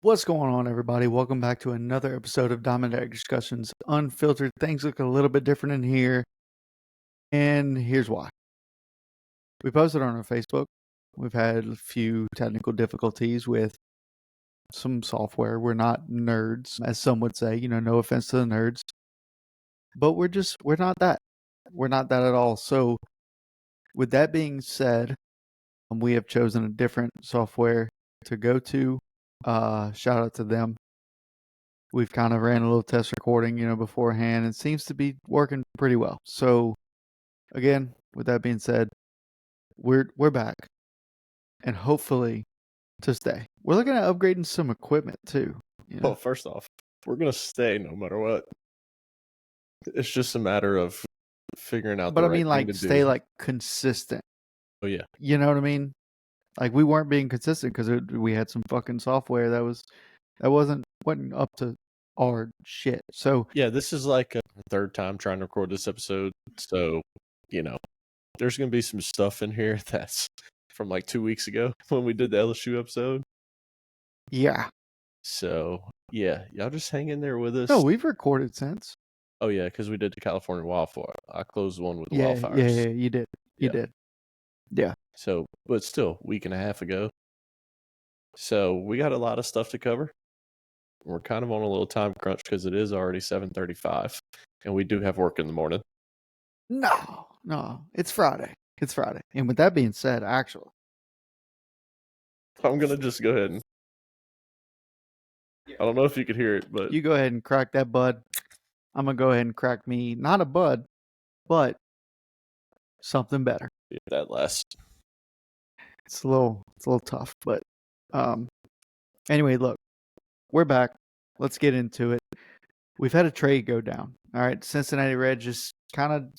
What's going on, everybody? Welcome back to another episode of Diamond Egg Discussions Unfiltered. Things look a little bit different in here, and here's why. We posted on our Facebook. We've had a few technical difficulties with some software. We're not nerds, as some would say. No offense to the nerds, but we're not that. We're not that at all. So, with that being said, we have chosen a different software to go to. Shout out to them. We've kind of ran a little test recording, beforehand. It seems to be working pretty well. So, again, with that being said, we're back, and hopefully to stay. We're looking at upgrading some equipment too. Well, first off, we're gonna stay no matter what. It's just a matter of figuring out. But the I mean, right thing like, to stay do. like consistent. Oh yeah, You know what I mean? Like, we weren't being consistent because we had some fucking software that wasn't up to our shit. So yeah. This is like a third time trying to record this episode, so there's gonna be some stuff in here that's from like 2 weeks ago when we did the LSU episode. yeah, So yeah, y'all just hang in there with us. no, we've recorded since. Oh yeah, because we did the California wildfire. I closed the one with the Yeah, wildfires. you did. You Yeah. did. Yeah. So, but still, week and a half ago. So we got a lot of stuff to cover. We're kind of on a little time crunch because it is already 7:35, and we do have work in the morning. No, it's Friday. It's Friday. And with that being said, actually, I'm gonna just go ahead and I don't know if you could hear it, but you go ahead and crack that bud. I'm gonna go ahead and crack me not a bud, but something better. that last. It's a little tough, but anyway, look, we're back. Let's get into it. We've had a trade go down. All right, Cincinnati Reds just kind of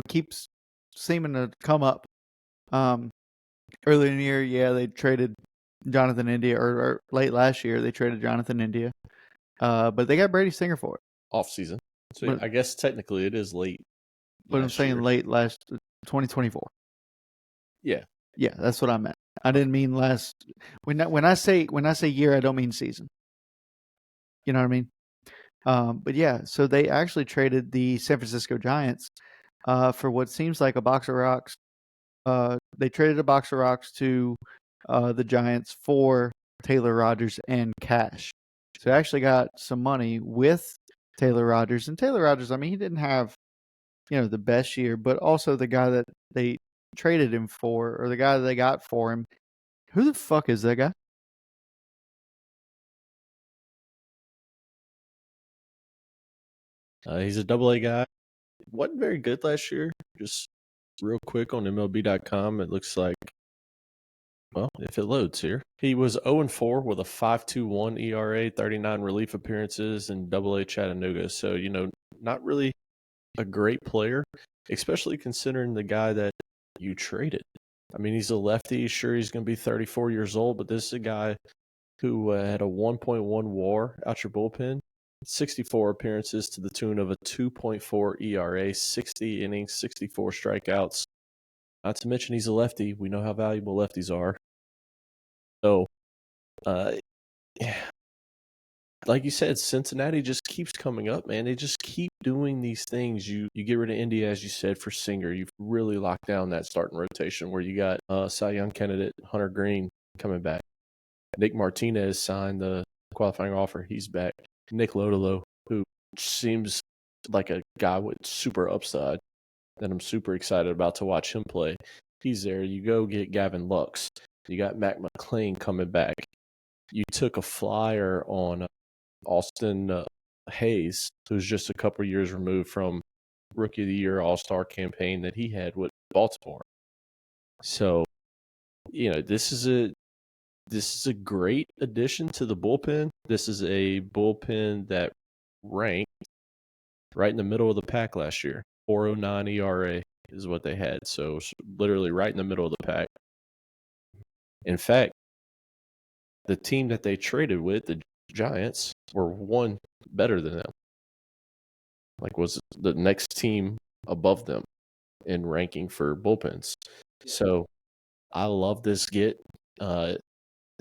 keeps seeming to come up. Early in the year, yeah, they traded Jonathan India, or late last year they traded Jonathan India, but they got Brady Singer for it. Off season, so But- I guess technically it is late. But I'm saying year. late last 2024. Yeah, Yeah, that's what I meant. I didn't mean last. When I say year, I don't mean season. You know what I mean? But yeah, so they actually traded the San Francisco Giants for what seems like a box of rocks. They traded a box of rocks to the Giants for Taylor Rogers and cash. So they actually got some money with Taylor Rogers. And Taylor Rogers, I mean, he didn't have, the best year, but also the guy that they traded him for, or the guy that they got for him. Who the fuck is that guy? he's a Double-A guy. Wasn't very good last year. Just real quick on MLB.com, it looks like. Well, if it loads here, he was 0-4 with a 5.21 ERA, 39 relief appearances, in Double-A Chattanooga. So not really a great player, especially considering the guy that you traded. I mean, he's a lefty. Sure, he's going to be 34 years old, but this is a guy who had a 1.1 WAR out your bullpen, 64 appearances to the tune of a 2.4 ERA, 60 innings, 64 strikeouts. Not to mention he's a lefty. We know how valuable lefties are. So, yeah. Like you said, Cincinnati just keeps coming up, man. They just keep doing these things. You get rid of India, as you said, for Singer. You've really locked down that starting rotation where you got Cy Young candidate Hunter Green coming back. Nick Martinez signed the qualifying offer. He's back. Nick Lodolo, who seems like a guy with super upside that I'm super excited about to watch him play. He's there. You go get Gavin Lux. You got Mac McClain coming back. You took a flyer on Austin Hayes, who's just a couple years removed from Rookie of the Year All-Star campaign that he had with Baltimore. So, this is a great addition to the bullpen. This is a bullpen that ranked right in the middle of the pack last year. 4.09 ERA is what they had. So literally right in the middle of the pack. In fact, the team that they traded with, the Giants, were one better than them. Like, was the next team above them in ranking for bullpens. So I love this get.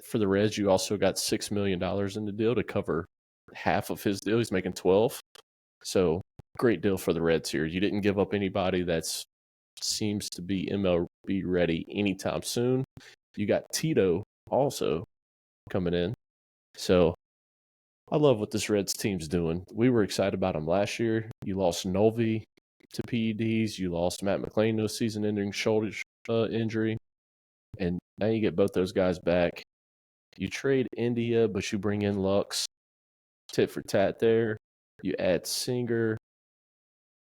for the Reds, you also got $6 million in the deal to cover half of his deal. He's making 12. So great deal for the Reds here. You didn't give up anybody that seems to be MLB ready anytime soon. You got Tito also coming in. So I love what this Reds team's doing. We were excited about him last year. You lost Novi to PEDs. You lost Matt McClain to a season-ending shoulder injury. And now you get both those guys back. You trade India, but you bring in Lux. Tit for tat there. You add Singer.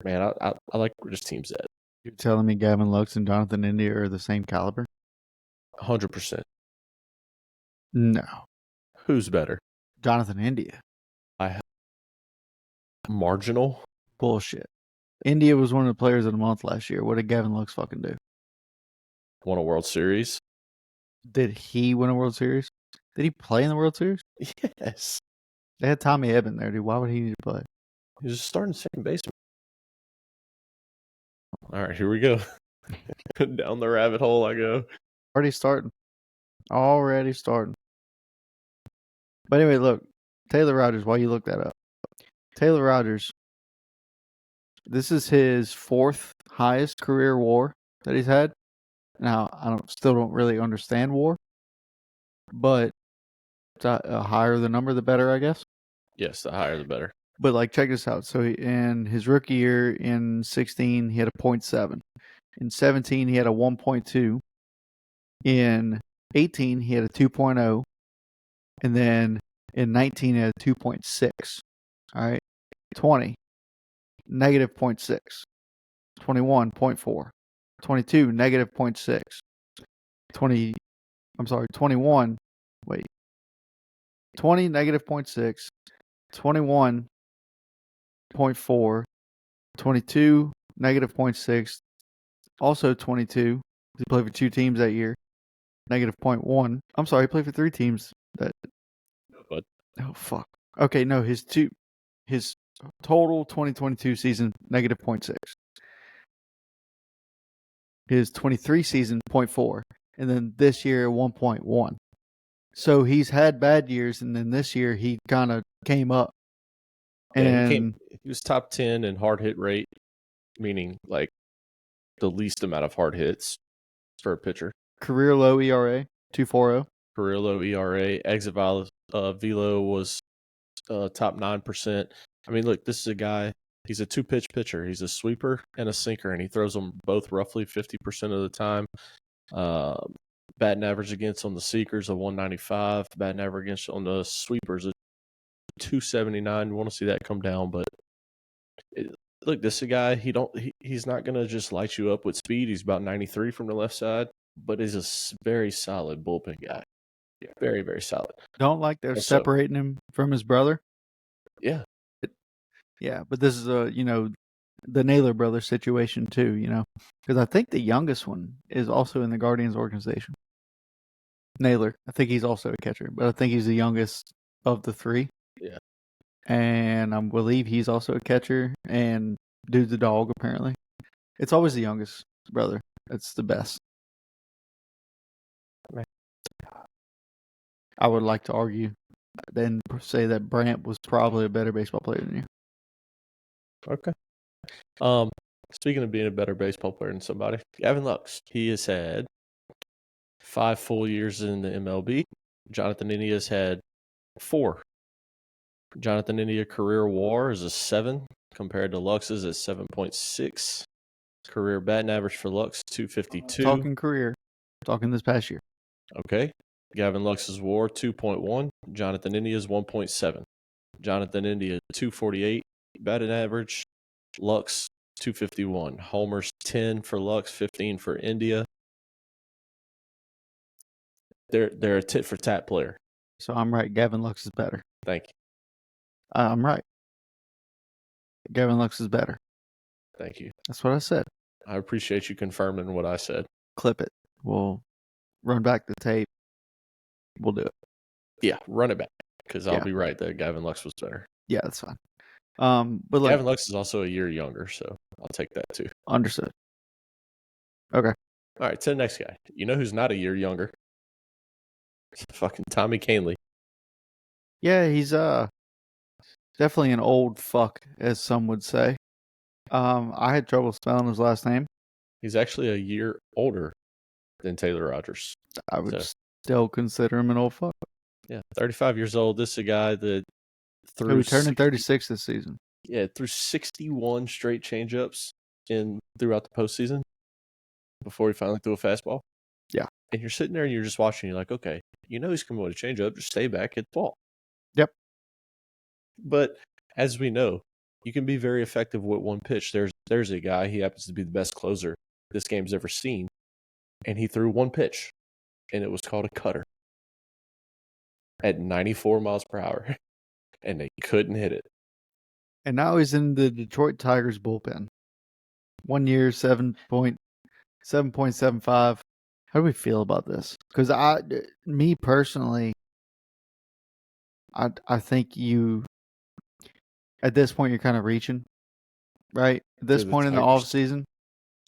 Man, I like where this team's at. You're telling me Gavin Lux and Jonathan India are the same caliber? 100%. No. Who's better? Jonathan India. Marginal? Bullshit. India was one of the players of the month last year. What did Gavin Lux fucking do? Won a World Series? Did he win a World Series? Did he play in the World Series? Yes. They had Tommy Edman there, dude. Why would he need to play? He was starting second baseman. All right, here we go. Down the rabbit hole I go. Already starting. But anyway, look. Taylor Rogers, why you look that up? Taylor Rogers, this is his 4th highest career WAR that he's had. Now, I still don't really understand WAR, but higher the number, the better, I guess. Yes, the higher the better. But like, check this out. So in his rookie year in 16, he had a 0.7. In 17, he had a 1.2. In 18, he had a 2.0. And then in 19, he had a 2.6. All right. 20, negative 0.6. 21, 0.4. 22, negative 0.6. 21, wait. 20, negative 0.6. 21, 0.4. 22, negative 0.6. Also 22. He played for 2 teams that year. Negative 0.1. I'm sorry, he played for 3 teams that. But Oh fuck. Okay, no, his total 2022 season negative 0.6. His 23 season 0.4, and then this year 1.1. So he's had bad years, and then this year he kind of came up. yeah, And he was top 10 in hard hit rate, meaning like the least amount of hard hits for a pitcher. career low ERA 2.40. Career low ERA. Exit velo was top 9%. I mean, look, this is a guy. He's a 2-pitch pitcher. He's a sweeper and a sinker, and he throws them both roughly 50% of the time. Batting average against on the seekers of 195. Batting average against on the sweepers of 279. You want to see that come down, but look, this is a guy. He's not gonna just light you up with speed. He's about 93 from the left side, but he's a very solid bullpen guy. Yeah, very, very solid. Don't like they're separating him from his brother. Yeah. Yeah, but this is the Naylor brothers situation too, because I think the youngest one is also in the Guardians organization. Naylor, I think he's also a catcher, but I think he's the youngest of the 3. Yeah. And I believe he's also a catcher, and dude's a dog, apparently. It's always the youngest brother. That's the best. I would like to argue and say that Brant was probably a better baseball player than you. Okay. Speaking of being a better baseball player than somebody, Gavin Lux, he has had 5 full years in the MLB. Jonathan India's had 4. Jonathan India career WAR is a 7 compared to Lux's at 7.6. Career batting average for Lux 252. Talking career, talking this past year. Okay. Gavin Lux's WAR 2.1. Jonathan India's 1.7. Jonathan India 248 batting average. Lux 251. Homers 10 for Lux, 15 for India. They're a tit for tat player. So I'm right. Gavin Lux is better. Thank you. I'm right. Gavin Lux is better. Thank you. That's what I said. I appreciate you confirming what I said. Clip it. We'll run back the tape. We'll do it. Yeah, run it back because I'll be right that Gavin Lux was better. Yeah, that's fine. But look, Gavin Lux is also a year younger, so I'll take that too. Understood. Okay. All right, to the next guy. You know who's not a year younger? Fucking Tommy Canley. Yeah, he's definitely an old fuck, as some would say. I had trouble spelling his last name. He's actually a year older than Taylor Rogers. I would So, still consider him an old fuck. yeah, 35 years old. This is a guy that Who threw turning 36 this season. threw 61 straight changeups throughout the postseason before he finally threw a fastball. Yeah. And you're sitting there and you're just watching. You're like, okay, you know he's coming with a changeup. Just stay back, hit the ball. Yep. But as we know, you can be very effective with one pitch. There's a guy, he happens to be the best closer this game's ever seen, and he threw one pitch, and it was called a cutter at 94 miles per hour, and they couldn't hit it. And now he's in the Detroit Tigers bullpen. 1 year, 7.75. How do we feel about this? Because me personally, I think at this point you're kind of reaching, right? At this point in the off season.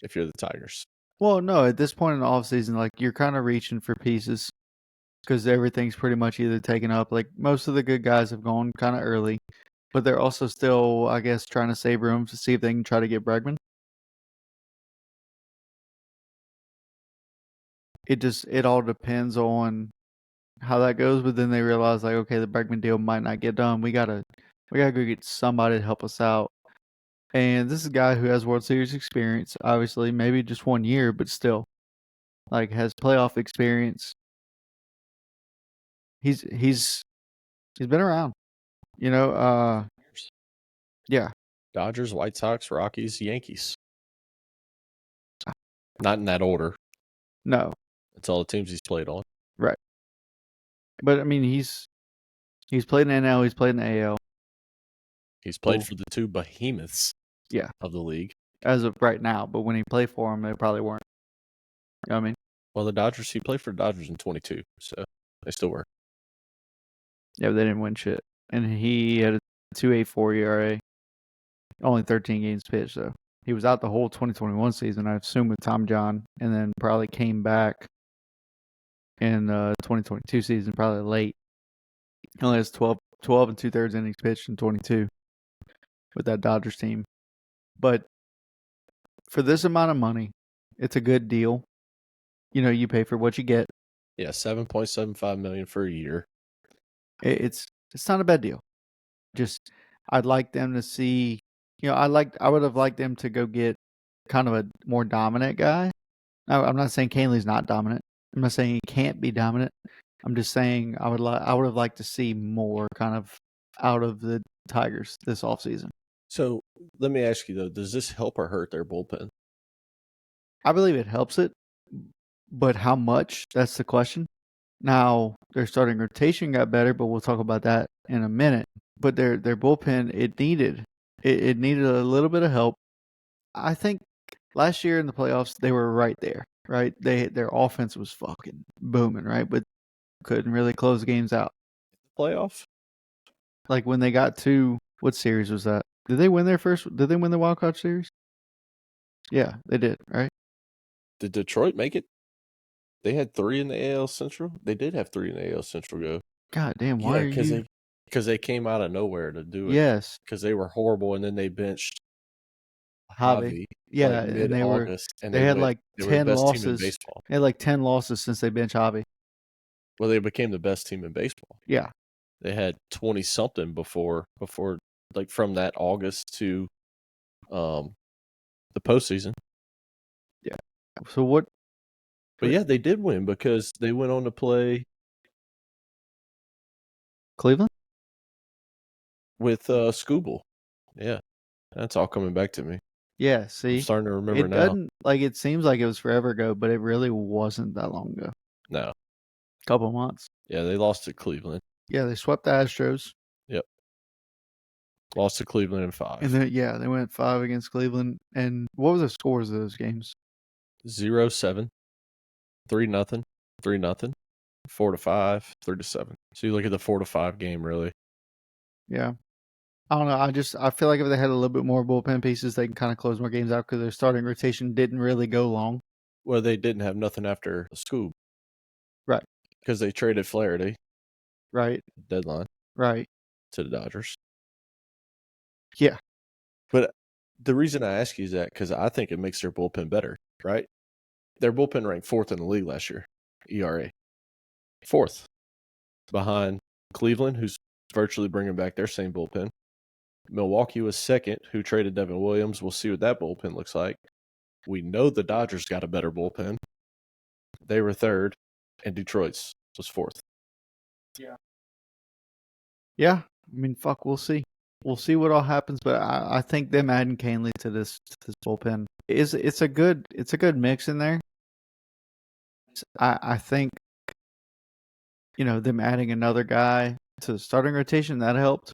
If you're the Tigers. Well, no, at this point in the off season, like you're kind of reaching for pieces because everything's pretty much either taken up. Like most of the good guys have gone kind of early, but they're also still, I guess, trying to save room to see if they can try to get Bregman. It all depends on how that goes, but then they realize like, okay, the Bregman deal might not get done. We gotta go get somebody to help us out. And this is a guy who has World Series experience, obviously, maybe just 1 year, but still, like has playoff experience. He's been around, you know. Yeah. Dodgers, White Sox, Rockies, Yankees. Not in that order. No. That's all the teams he's played on. Right. But I mean, he's played in NL, he's played in the AL. He's played for the two behemoths. Yeah. Of the league. As of right now, but when he played for them, they probably weren't. You know what I mean? Well, the Dodgers, he played for the Dodgers in 22, so they still were. Yeah, but they didn't win shit. And he had a 2.84 ERA. Only 13 games pitched, though. He was out the whole 2021 season, I assume, with Tom John, and then probably came back in 2022 season, probably late. He only has 12 and 2/3 innings pitched in 22 with that Dodgers team. But for this amount of money, it's a good deal. You know, you pay for what you get. Yeah, $7.75 million for a year. It's not a bad deal. Just I'd like them to see. You know, I would have liked them to go get kind of a more dominant guy. Now, I'm not saying Canley's not dominant. I'm not saying he can't be dominant. I'm just saying I would have liked to see more kind of out of the Tigers this offseason. So let me ask you though, does this help or hurt their bullpen? I believe it helps it, but how much? That's the question. Now their starting rotation got better, but we'll talk about that in a minute. But their bullpen, it needed a little bit of help. I think last year in the playoffs they were right there, right? Their offense was fucking booming, right? But couldn't really close games out. Playoff? Like when they got to what series was that? Did they win their first? Did they win the wild card series? Yeah, they did, right? Did Detroit make it? They had 3 in the AL Central. They did have 3 in the AL Central go. God damn, why are you? Because they came out of nowhere to do it. Yes, because they were horrible, and then they benched Javi. Yeah, like and mid-August, and they had like they were the 10 best losses. team in baseball. They had like 10 losses since they benched Javi. Well, they became the best team in baseball. Yeah, they had 20 something before like from that August to the postseason. Yeah. So what? But yeah, they did win because they went on to play Cleveland with Scooble. Yeah, that's all coming back to me. Yeah, see, I'm starting to remember now. Doesn't like it seems like it was forever ago, but it really wasn't that long ago. No, Couple months. Yeah, they lost to Cleveland. Yeah, they swept the Astros. Yep. Lost to Cleveland in 5. And then they went 5 against Cleveland. And what were the scores of those games? 0-7, 3-0, 3-0, 4-5, 3-7. So you look at the 4-5 game, really. Yeah. I don't know. I feel like if they had a little bit more bullpen pieces, they can kind of close more games out because their starting rotation didn't really go long. Well, they didn't have nothing after Scoob. Right. because they traded Flaherty right, deadline right. to the Dodgers. Yeah. But the reason I ask you is that because I think it makes their bullpen better, right? Their bullpen ranked 4th in the league last year, ERA. 4th, behind Cleveland, who's virtually bringing back their same bullpen. Milwaukee was 2nd, who traded Devin Williams. We'll see what that bullpen looks like. We know the Dodgers got a better bullpen. They were 3rd, and Detroit's was 4th. Yeah. I mean, fuck, we'll see. We'll see what all happens, but I think them adding Canley to this bullpen it's a good mix in there. I think them adding another guy to the starting rotation that helped.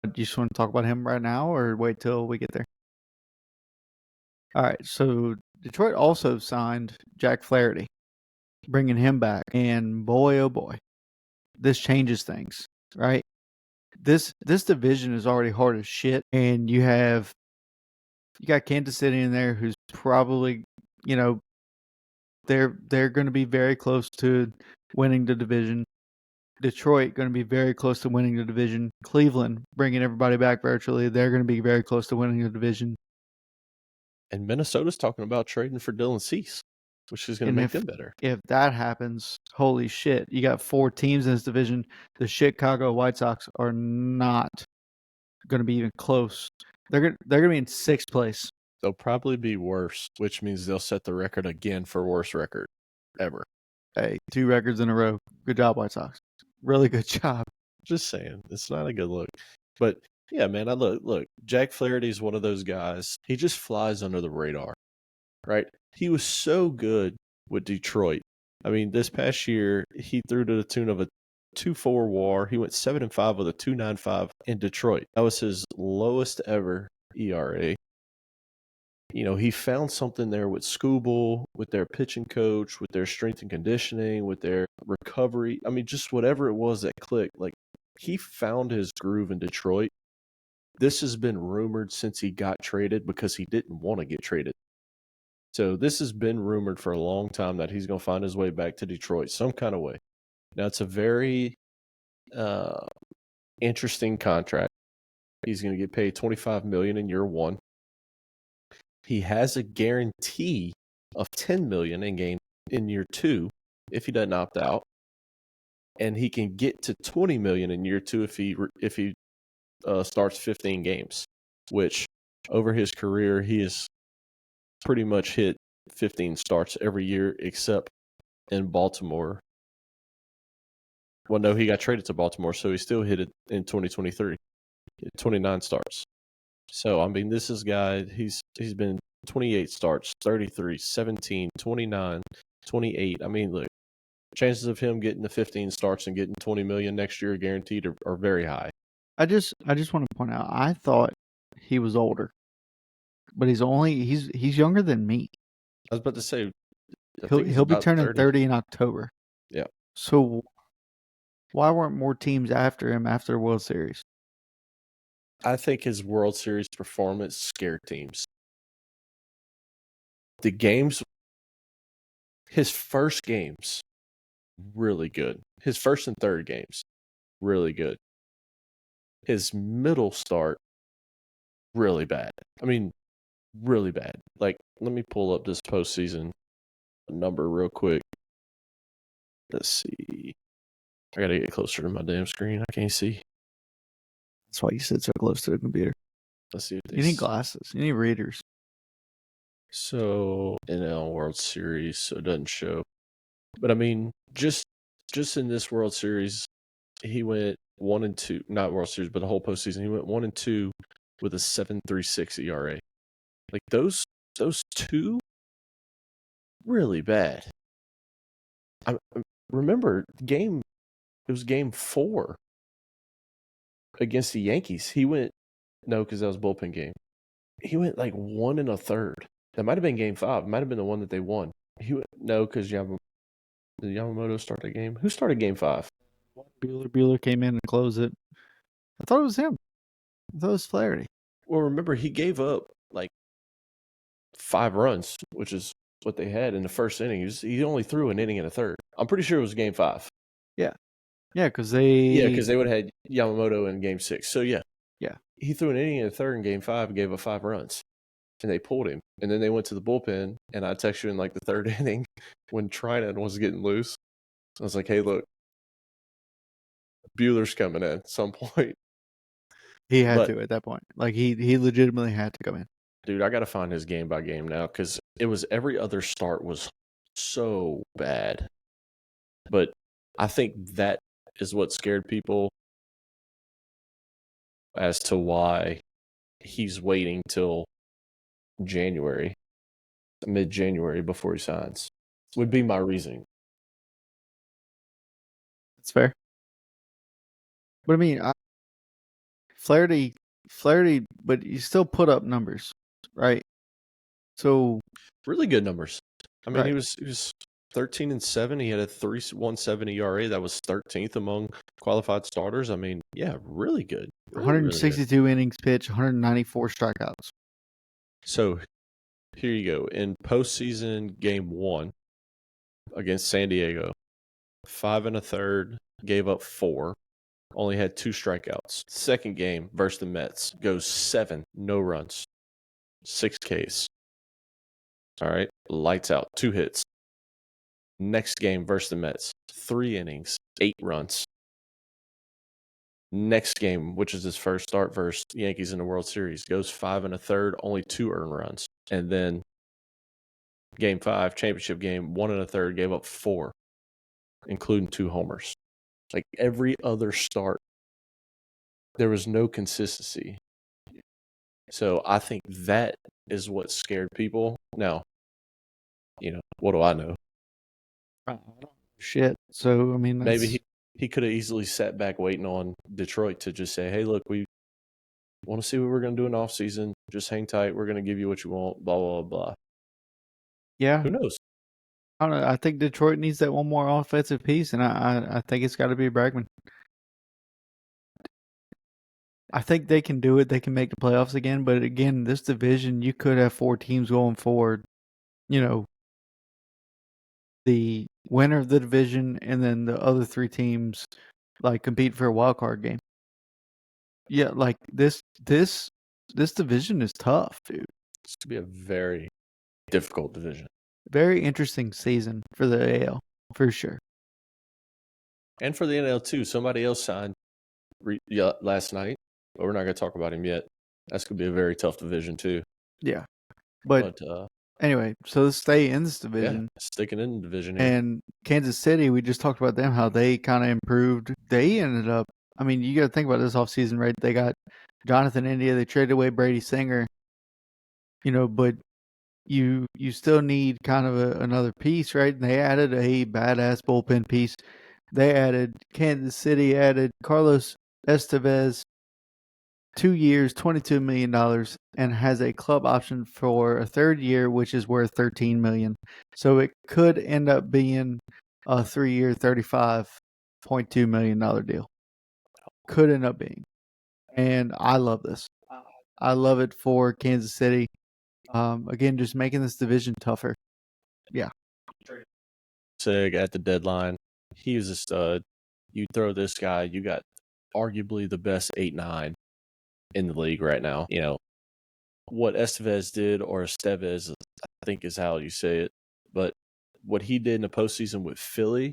Do you just want to talk about him right now, or wait till we get there? All right. So Detroit also signed Jack Flaherty, bringing him back, and boy, oh boy, this changes things, right? This division is already hard as shit, and you got Kansas City in there, who's probably, they're going to be very close to winning the division. Detroit going to be very close to winning the division. Cleveland bringing everybody back virtually, they're going to be very close to winning the division. And Minnesota's talking about trading for Dylan Cease, which is going to make them better. If that happens, holy shit! You got 4 teams in this division. The Chicago White Sox are not going to be even close. They're going to be in 6th place. They'll probably be worse, which means they'll set the record again for worst record ever. Hey, 2 records in a row. Good job, White Sox. Really good job. Just saying, it's not a good look. But yeah, man, look. Jack Flaherty is one of those guys. He just flies under the radar, right? He was so good with Detroit. I mean, this past year he threw to the tune of a 2.4 WAR. He went 7-5 with a 2.95 in Detroit. That was his lowest ever ERA. He found something there with Skubal, with their pitching coach, with their strength and conditioning, with their recovery. I mean, just whatever it was that clicked. Like, he found his groove in Detroit. This has been rumored since he got traded because he didn't want to get traded. So this has been rumored for a long time that he's going to find his way back to Detroit some kind of way. Now, it's a very interesting contract. He's going to get paid $25 million in year 1. He has a guarantee of $10 million in year 2 if he doesn't opt out, and he can get to $20 million in year 2 if he starts 15 games. Which over his career he has pretty much hit 15 starts every year except in Baltimore. Well, no, he got traded to Baltimore, so he still hit it in 2023, 29 starts. So, I mean, this is guy, he's been 28 starts, 33, 17, 29, 28. I mean, look, chances of him getting the 15 starts and getting 20 million next year guaranteed are very high. I just want to point out, I thought he was older, but he's younger than me. I was about to say, he'll be turning 30 in October. Yeah. So why weren't more teams after him after the World Series? I think his World Series performance scared teams. The games, his first games, really good. His first and third games, really good. His middle start, really bad. I mean, really bad. Like, let me pull up this postseason number real quick. Let's see. I gotta get closer to my damn screen. I can't see. That's why you sit so close to the computer. Let's see. You need glasses. You need readers. So, NL World Series, so it doesn't show. But I mean, just in this World Series, he went 1-2. Not World Series, but the whole postseason. He went 1-2 with a 7.36 ERA. Like those 2, really bad. I remember it was game 4 against the Yankees. He went, no, because that was a bullpen game. He went like 1 1/3. That might have been game 5. It might have been the one that they won. He went, no, because did Yamamoto start the game? Who started game 5? Bueller came in and closed it. I thought it was him. I thought it was Flaherty. Well, remember, he gave up like 5 runs, which is what they had in the first inning. He only threw an inning and a third. I'm pretty sure it was Game 5. Yeah, because Yeah, because they would have had Yamamoto in Game 6. So, yeah. Yeah. He threw an inning and a third in Game 5 and gave up 5 runs. And they pulled him. And then they went to the bullpen, and I texted you in like the third inning when Trinan was getting loose. I was like, hey, look, Bueller's coming in at some point. he had to at that point. Like he legitimately had to come in. Dude, I got to find his game by game now because it was every other start was so bad. But I think that is what scared people as to why he's waiting till January, mid-January before he signs, would be my reasoning. That's fair. But I mean, Flaherty, but you still put up numbers, right? So really good numbers. I mean, right. he was 13-7. He had a 3.17 ERA. That was 13th among qualified starters. I mean, yeah, really good. Really, 162 really good. innings pitched, 194 strikeouts. So here you go. In postseason Game 1 against San Diego, 5 1/3, gave up 4, only had 2 strikeouts. Second game versus the Mets, goes 7, no runs, 6 Ks. All right, lights out, 2 hits. Next game versus the Mets, 3 innings, 8 runs. Next game, which is his first start versus the Yankees in the World Series, goes 5 1/3, only 2 earned runs. And then Game 5, championship game, 1 1/3, gave up 4, including 2 homers. Like every other start, there was no consistency. So I think that is what scared people. Now, what do I know? Shit. So I mean, Maybe he could have easily sat back waiting on Detroit to just say, hey, look, we want to see what we're going to do in offseason. Just hang tight. We're going to give you what you want, blah, blah, blah. Yeah. Who knows? I don't know. I think Detroit needs that one more offensive piece, and I think it's got to be Bregman. I think they can do it. They can make the playoffs again. But again, this division, you could have 4 teams going forward. The winner of the division and then the other 3 teams like compete for a wild card game. Yeah, like this division is tough, dude. It's going to be a very difficult division. Very interesting season for the AL, for sure. And for the NL, too. Somebody else signed last night, but we're not going to talk about him yet. That's going to be a very tough division, too. Yeah. But anyway, so let's stay in this division. Yeah, sticking in the division here. And Kansas City, we just talked about them, how they kind of improved. They ended up, I mean, you got to think about this offseason, right? They got Jonathan India. They traded away Brady Singer, but you still need kind of another piece, right? And they added a badass bullpen piece. They added Kansas City, added Carlos Estevez, 2 years, $22 million, and has a club option for a third year, which is worth $13 million. So it could end up being a 3-year, $35.2 million deal. Could end up being. And I love this. I love it for Kansas City. Again, just making this division tougher. Yeah. Sig at the deadline. He was a stud. You throw this guy, you got arguably the best 8-9 in the league right now. What Estevez did, or Estevez, I think is how you say it, but what he did in the postseason with Philly,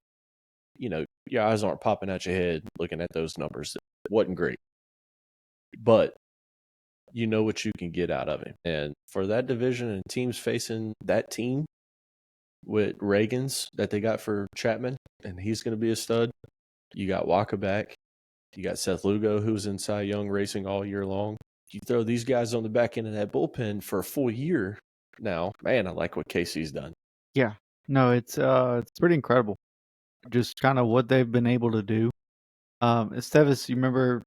your eyes aren't popping out your head looking at those numbers. It wasn't great. But you know what you can get out of him. And for that division and teams facing that team with Reagans that they got for Chapman, and he's going to be a stud. You got Waka back. You got Seth Lugo, who's in Cy Young racing all year long. You throw these guys on the back end of that bullpen for a full year now. Man, I like what Casey's done. Yeah. No, it's pretty incredible. Just kind of what they've been able to do. Estevez, you remember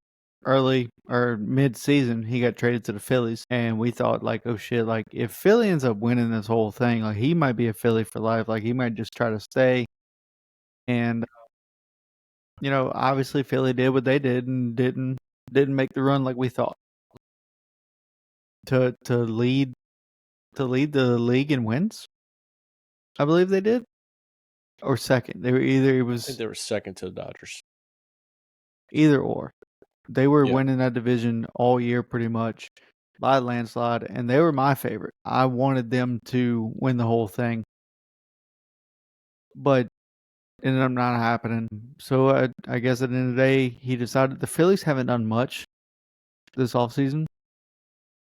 early or mid-season, he got traded to the Phillies, and we thought like, oh shit, like if Philly ends up winning this whole thing, like he might be a Philly for life. Like he might just try to stay. And obviously Philly did what they did and didn't make the run like we thought. To lead the league in wins. I believe they did, or second. They were I think they were second to the Dodgers. either or. They were Yeah. winning that division all year pretty much by a landslide, and they were my favorite. I wanted them to win the whole thing, but ended up not happening. So I guess at the end of the day, he decided the Phillies haven't done much this offseason.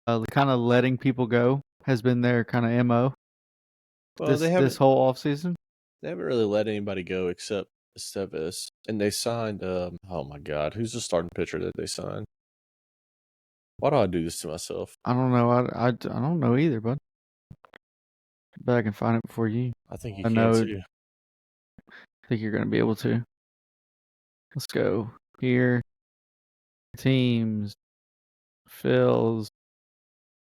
Kind of letting people go has been their kind of MO Well, this whole offseason. They haven't really let anybody go except Estevez, and they signed. Oh my God, who's the starting pitcher that they signed? Why do I do this to myself? I don't know. I don't know either, bud. Bet I can find it before you. I think you I can know. too. I think you're going to be able to. Let's go here. Teams, fills,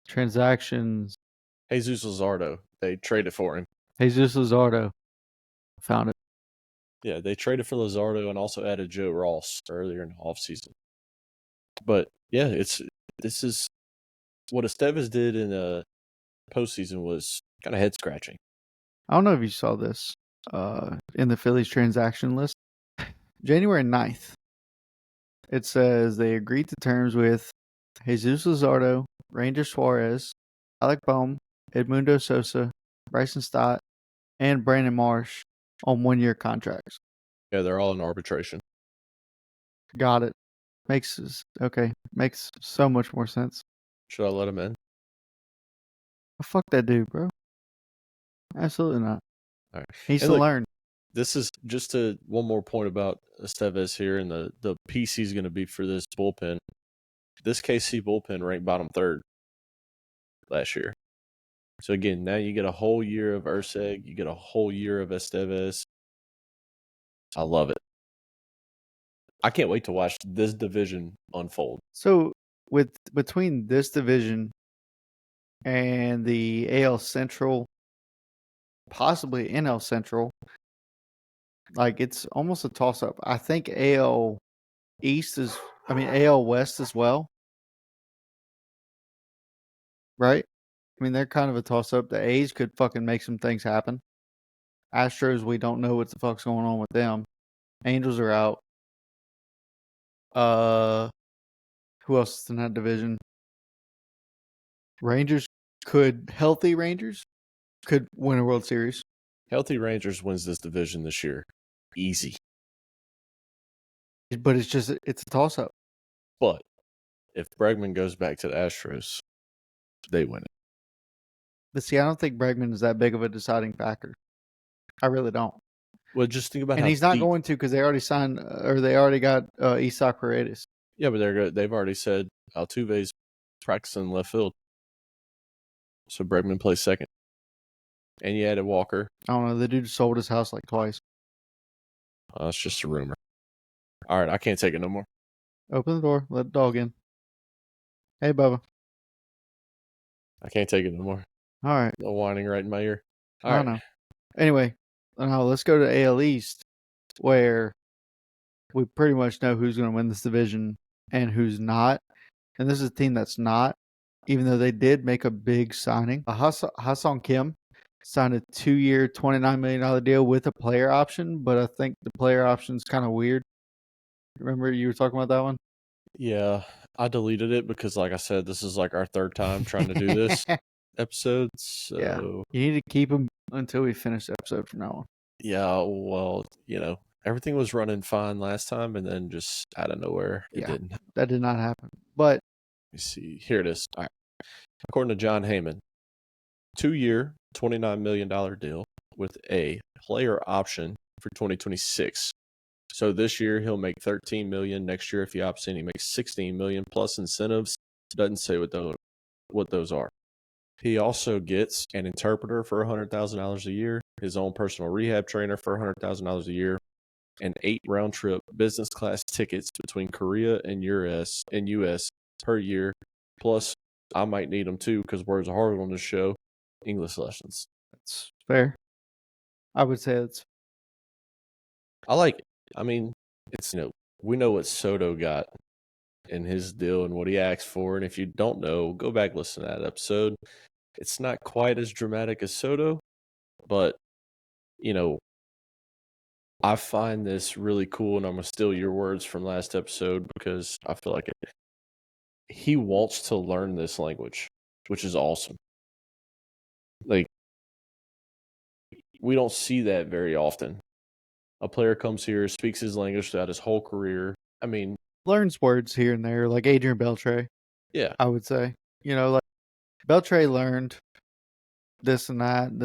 transactions. Jesus Luzardo. They traded for him. Jesus Luzardo. Found it. Yeah, they traded for Luzardo and also added Joe Ross earlier in the offseason. But yeah, this is what Estevez did in the postseason was kind of head scratching. I don't know if you saw this in the Phillies transaction list. January 9th, it says they agreed to terms with Jesus Luzardo, Ranger Suarez, Alec Bohm, Edmundo Sosa, Bryson Stott, and Brandon Marsh on 1-year contracts. Yeah, they're all in arbitration. Got it. Makes so much more sense. Should I let him in? Oh, fuck that dude, bro. Absolutely not. All right. He needs And to look, learn. this is just one more point about Estevez here and the piece he's going to be for this bullpen. This KC bullpen ranked bottom third last year. So again, now you get a whole year of Urseg, you get a whole year of Estevez. I love it. I can't wait to watch this division unfold. So between this division and the AL Central, possibly NL Central, like it's almost a toss up. I think AL West as well. Right? I mean, they're kind of a toss up. The A's could fucking make some things happen. Astros, we don't know what the fuck's going on with them. Angels are out. Who else is in that division? Healthy Rangers could win a World Series. Healthy Rangers wins this division this year. Easy. But it's a toss up. But if Bregman goes back to the Astros, they win it. But see, I don't think Bregman is that big of a deciding factor. I really don't. Well, just think about and he's not going to because they already signed or they already got Isak Paredes. Yeah, but they've already said Altuve's practicing left field. So Bregman plays second. And you added Walker. I don't know. The dude sold his house like twice. That's just a rumor. All right, I can't take it no more. Open the door. Let the dog in. Hey, Bubba. I can't take it no more. All right. No whining right in my ear. All right. Know. Anyway, let's go to AL East, where we pretty much know who's going to win this division and who's not. And this is a team that's not, even though they did make a big signing. Ha-Seong Kim signed a 2-year, $29 million deal with a player option, but I think the player option is kind of weird. Remember you were talking about that one? Yeah, I deleted it because, like I said, this is like our third time trying to do this episode. So yeah, you need to keep them until we finish the episode from now on. Yeah, well, everything was running fine last time, and then just out of nowhere, it didn't. That did not happen. But let me see. Here it is. All right. According to John Heyman, 2-year, $29 million deal with a player option for 2026. So this year he'll make $13 million. Next year, if he opts in, he makes $16 million plus incentives. Doesn't say what those are. He also gets an interpreter for $100,000 a year, his own personal rehab trainer for $100,000 a year, and 8 round-trip business class tickets between Korea and US per year. Plus, I might need them too because words are hard on this show. English lessons. That's fair. I would say it's. I like it. I mean, it's we know what Soto got in his deal and what he asked for, and if you don't know, go back listen to that episode. It's not quite as dramatic as Soto, but you know, I find this really cool, and I'm gonna steal your words from last episode because I feel like he wants to learn this language, which is awesome. Like, we don't see that very often. A player comes here, speaks his language throughout his whole career. I mean, Learns words here and there, like Adrian Beltre, yeah, I would say. Like Beltre learned this and that, and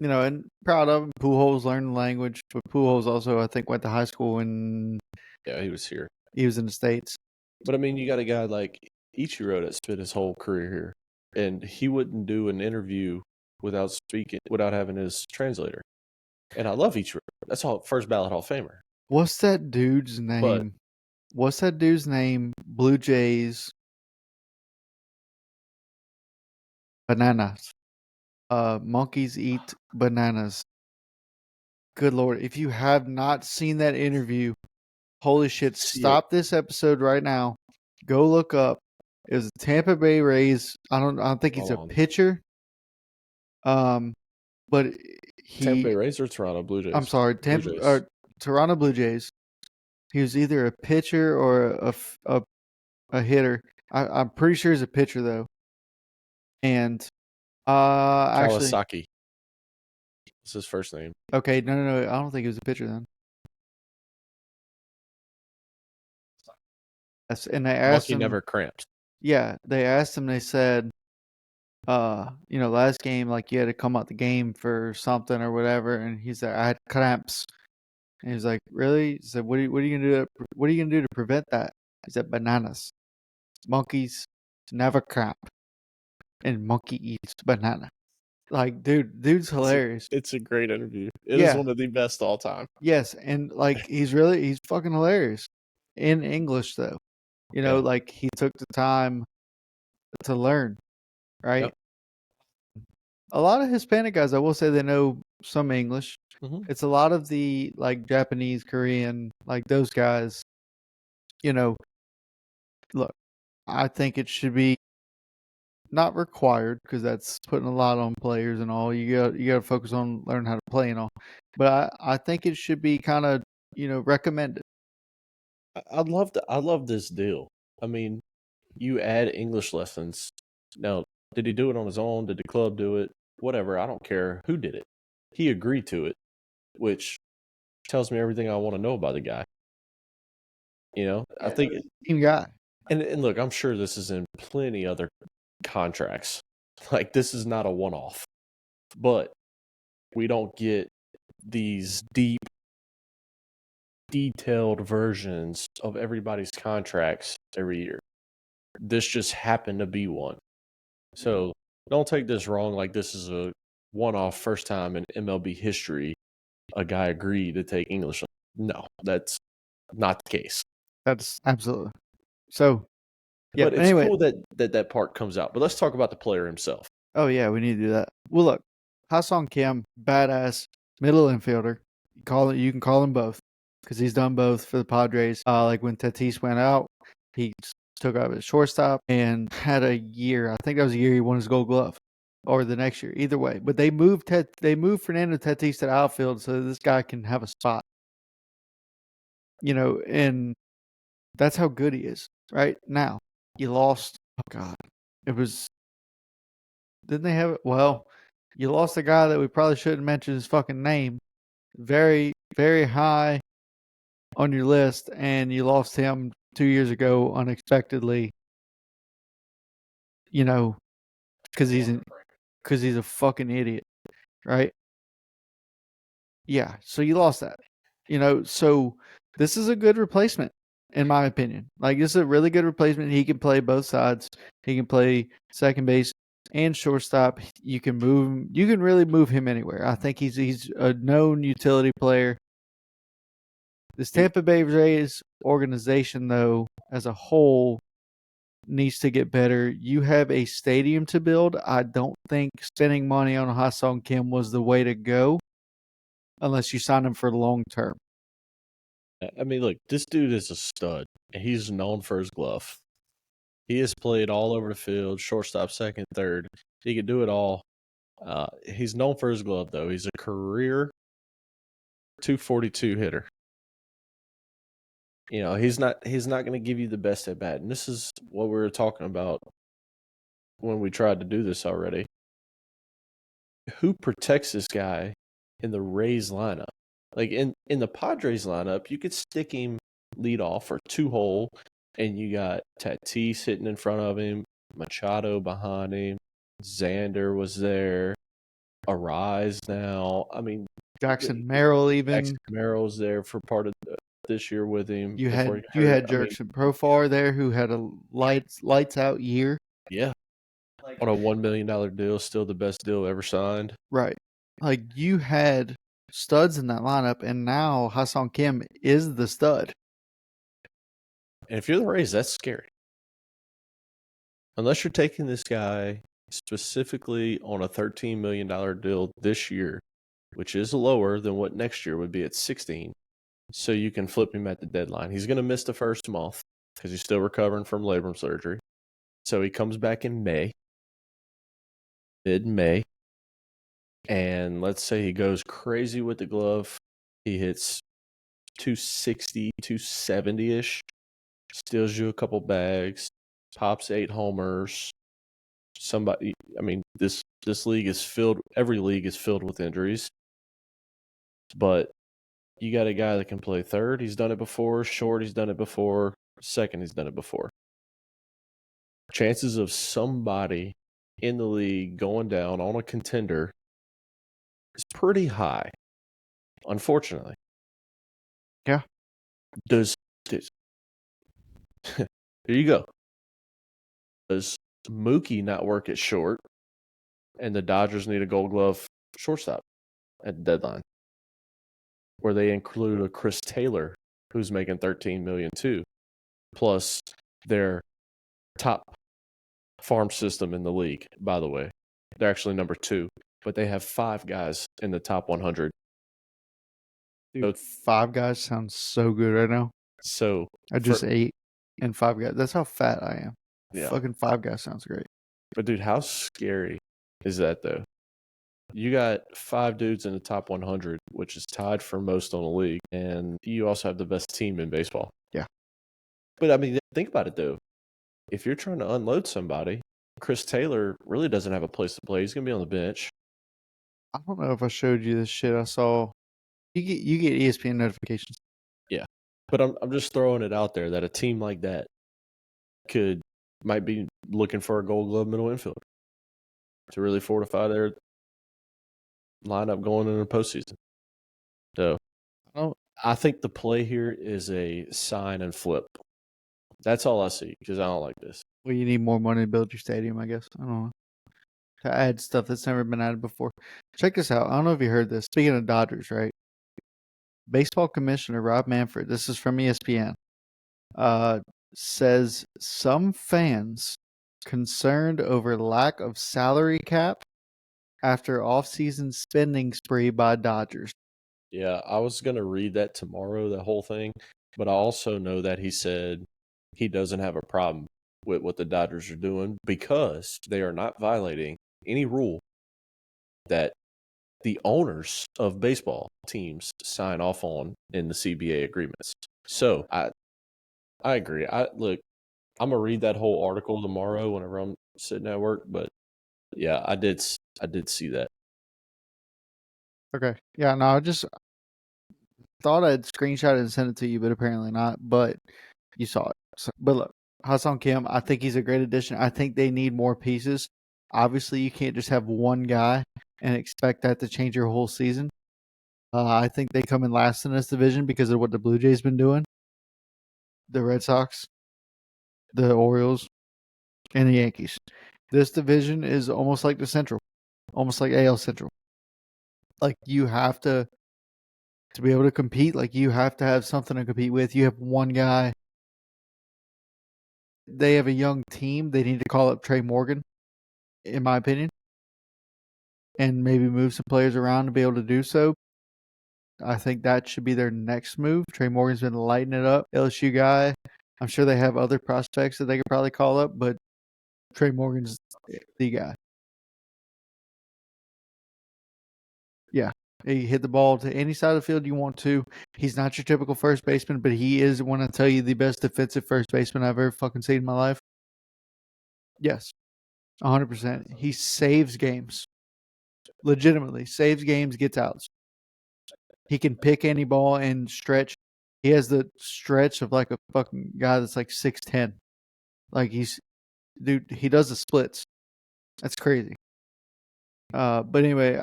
and proud of him. Pujols learned the language, but Pujols also, I think, went to high school and yeah, he was here. he was in the States. But I mean, you got a guy like Ichiro that spent his whole career here, and he wouldn't do an interview without having his translator. And I love Ichiro. That's all first ballot Hall of Famer. What's that dude's name? Blue Jays. Bananas. Monkeys eat bananas. Good Lord. If you have not seen that interview, holy shit, stop this episode right now. Go look up. It was the Tampa Bay Rays. I don't think he's a pitcher. But Tampa Bay Rays or Toronto Blue Jays? I'm sorry, Toronto Blue Jays. He was either a pitcher or a hitter. I'm pretty sure he's a pitcher though. And Kawasaki. Actually, What's his first name? Okay, no. I don't think he was a pitcher then. And they asked him. Never cramped. Yeah, they asked him. They said, last game, like you had to come out the game for something or whatever, and he said, I had cramps. And he's like, really? He said, what are you gonna do? What are you gonna do to prevent that? He said, bananas. Monkeys never cramp, and monkey eats banana. Like, dude's hilarious. It's a great interview. It is one of the best all time. Yes, and like he's fucking hilarious in English though. Like he took the time to learn, right? Yep. A lot of Hispanic guys, I will say, they know some English. Mm-hmm. It's a lot of the like Japanese, Korean, like those guys. Look, I think it should be not required because that's putting a lot on players and all. You got to focus on learning how to play and all. But I think it should be kind of recommended. I love this deal. I mean, you add English lessons. Now, did he do it on his own? Did the club do it? Whatever. I don't care who did it. He agreed to it, which tells me everything I want to know about the guy. I think team guy. And look, I'm sure this is in plenty other contracts. Like, this is not a one-off. But we don't get these deep, detailed versions of everybody's contracts every year. This just happened to be one. So don't take this wrong. Like, this is a one-off, first time in MLB history a guy agreed to take English. No, that's not the case. That's absolutely. So, yeah. But it's cool that part comes out. But let's talk about the player himself. Oh yeah, we need to do that. Well, look, Ha-Seong Kim, badass middle infielder. You can call him both because he's done both for the Padres. Like when Tatis went out, he took out his shortstop and had a year. I think that was a year he won his Gold Glove, or the next year. Either way, but they moved Fernando Tatis to the outfield so this guy can have a spot. And that's how good he is. Right now, you lost. Oh God, it was. Didn't they have it? Well, you lost a guy that we probably shouldn't mention his fucking name. Very, very high on your list, and you lost him 2 years ago unexpectedly. Because he's a fucking idiot, right? Yeah, so you lost that. So this is a good replacement, in my opinion. Like, this is a really good replacement. He can play both sides. He can play second base and shortstop. You can really move him anywhere. I think he's a known utility player. This Tampa Bay Rays organization, though, as a whole, needs to get better. You have a stadium to build. I don't think spending money on Ha-Seong Kim was the way to go unless you sign him for the long term. I mean, look, this dude is a stud, and he's known for his glove. He has played all over the field, shortstop, second, third. He can do it all. He's known for his glove, though. He's a career 242 hitter. You know, he's not going to give you the best at bat. And this is what we were talking about when we tried to do this already. Who protects this guy in the Rays lineup? Like in the Padres lineup, you could stick him lead off or 2-hole, and you got Tatis hitting in front of him, Machado behind him, Xander was there, Arise now. I mean, Jackson Merrill even. Jackson Merrill's there for part of this year with him. You had Jerkson Profar there who had a lights out year. Yeah. On a $1 million deal, still the best deal ever signed. Right. Like you had studs in that lineup, and now Ha-Seong Kim is the stud. And if you're the Rays, that's scary. Unless you're taking this guy specifically on a $13 million deal this year, which is lower than what next year would be at 16, so you can flip him at the deadline. He's going to miss the first month because he's still recovering from labrum surgery. So he comes back in May, mid-May, and let's say he goes crazy with the glove. He hits 260, 270-ish, steals you a couple bags, pops 8 homers. This league is filled, every league is filled with injuries. But you got a guy that can play third. He's done it before. Short, he's done it before. Second, he's done it before. Chances of somebody in the league going down on a contender is pretty high, unfortunately. Yeah. There you go. Does Mookie not work at short, and the Dodgers need a Gold Glove shortstop at the deadline, where they include a Chris Taylor who's making $13 million too, plus their top farm system in the league. By the way, they're actually number 2, but they have 5 guys in the top 100. Dude, 5 guys sounds so good right now. So I just ate, and 5 guys. That's how fat I am. Yeah. Fucking 5 guys sounds great. But dude, how scary is that though? You got 5 dudes in the top 100, which is tied for most on the league, and you also have the best team in baseball. Yeah. But I mean, think about it though. If you're trying to unload somebody, Chris Taylor really doesn't have a place to play. He's going to be on the bench. I don't know if I showed you this shit I saw. You get ESPN notifications. Yeah. But I'm just throwing it out there that a team like that might be looking for a Gold Glove middle infielder to really fortify their lineup going into the postseason. So I think the play here is a sign and flip. That's all I see because I don't like this. Well, you need more money to build your stadium, I guess. I don't know. To add stuff that's never been added before. Check this out. I don't know if you heard this. Speaking of Dodgers, right? Baseball Commissioner Rob Manfred, this is from ESPN, says some fans concerned over lack of salary cap after offseason spending spree by Dodgers. Yeah, I was going to read that tomorrow, the whole thing, but I also know that he said he doesn't have a problem with what the Dodgers are doing because they are not violating any rule that the owners of baseball teams sign off on in the CBA agreements. So I agree. Look, I'm gonna read that whole article tomorrow whenever I'm sitting at work. But yeah, I did see that. Okay. Yeah, no, I just thought I'd screenshot it and send it to you, but apparently not. But you saw it. So, but look, Ha-Seong Kim, I think he's a great addition. I think they need more pieces. Obviously, you can't just have one guy and expect that to change your whole season. I think they come in last in this division because of what the Blue Jays been doing. The Red Sox, the Orioles, and the Yankees. This division is almost like the Central, almost like AL Central. Like you have to be able to compete. Like you have to have something to compete with. You have one guy. They have a young team. They need to call up Trey Morgan, in my opinion, and maybe move some players around to be able to do so. I think that should be their next move. Trey Morgan's been lighting it up. LSU guy. I'm sure they have other prospects that they could probably call up, but Trey Morgan's the guy. Yeah. He hit the ball to any side of the field you want to. He's not your typical first baseman, but he is, when I tell you, the best defensive first baseman I've ever fucking seen in my life. Yes. 100%. He saves games. Legitimately. Saves games, gets outs. He can pick any ball and stretch. He has the stretch of like a fucking guy that's like 6'10". Like dude, he does the splits. That's crazy. But anyway,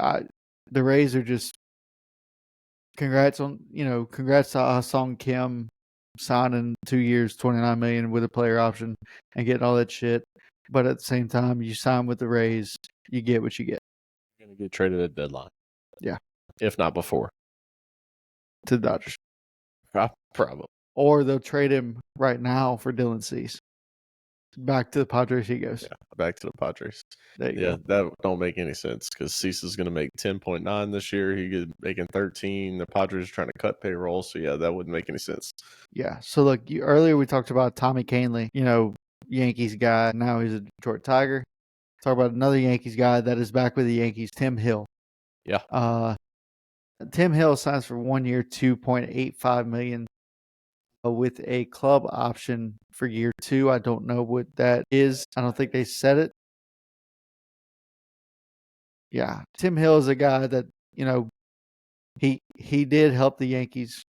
the Rays are just congrats to Ah-Song Kim signing 2 years, $29 million with a player option and getting all that shit. But at the same time, you sign with the Rays, you get what you get. You're going to get traded at deadline. Yeah. If not before. To the Dodgers. Probably. Or they'll trade him right now for Dylan Cease. Back to the Padres he goes. Yeah, back to the Padres. There you Yeah, go. that don't make any sense because Cease is going to make 10.9 this year. He could making 13. The Padres are trying to cut payroll, so yeah, that wouldn't make any sense. Yeah. So look, earlier we talked about Tommy Kahnle, Yankees guy. Now he's a Detroit Tiger. Talk about another Yankees guy that is back with the Yankees, Tim Hill. Yeah. Tim Hill signs for 1 year, $2.85 million with a club option for year 2. I don't know what that is. I don't think they said it. Yeah, Tim Hill is a guy that he did help the Yankees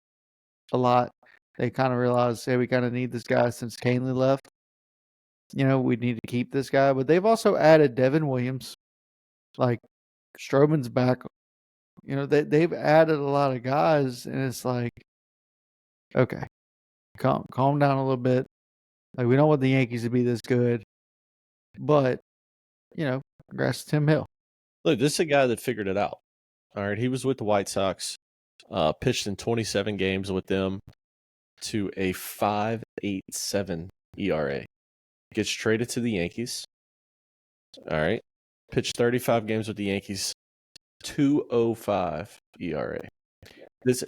a lot. They kind of realized, hey, we kind of need this guy since Kahnle left. We need to keep this guy. But they've also added Devin Williams. Like, Stroman's back. They've added a lot of guys, and it's like, okay, calm down a little bit. Like, we don't want the Yankees to be this good. But, congrats to Tim Hill. Look, this is a guy that figured it out. All right, he was with the White Sox, pitched in 27 games with them to a 5.87 ERA. Gets traded to the Yankees. All right, pitched 35 games with the Yankees, 2.05 ERA. This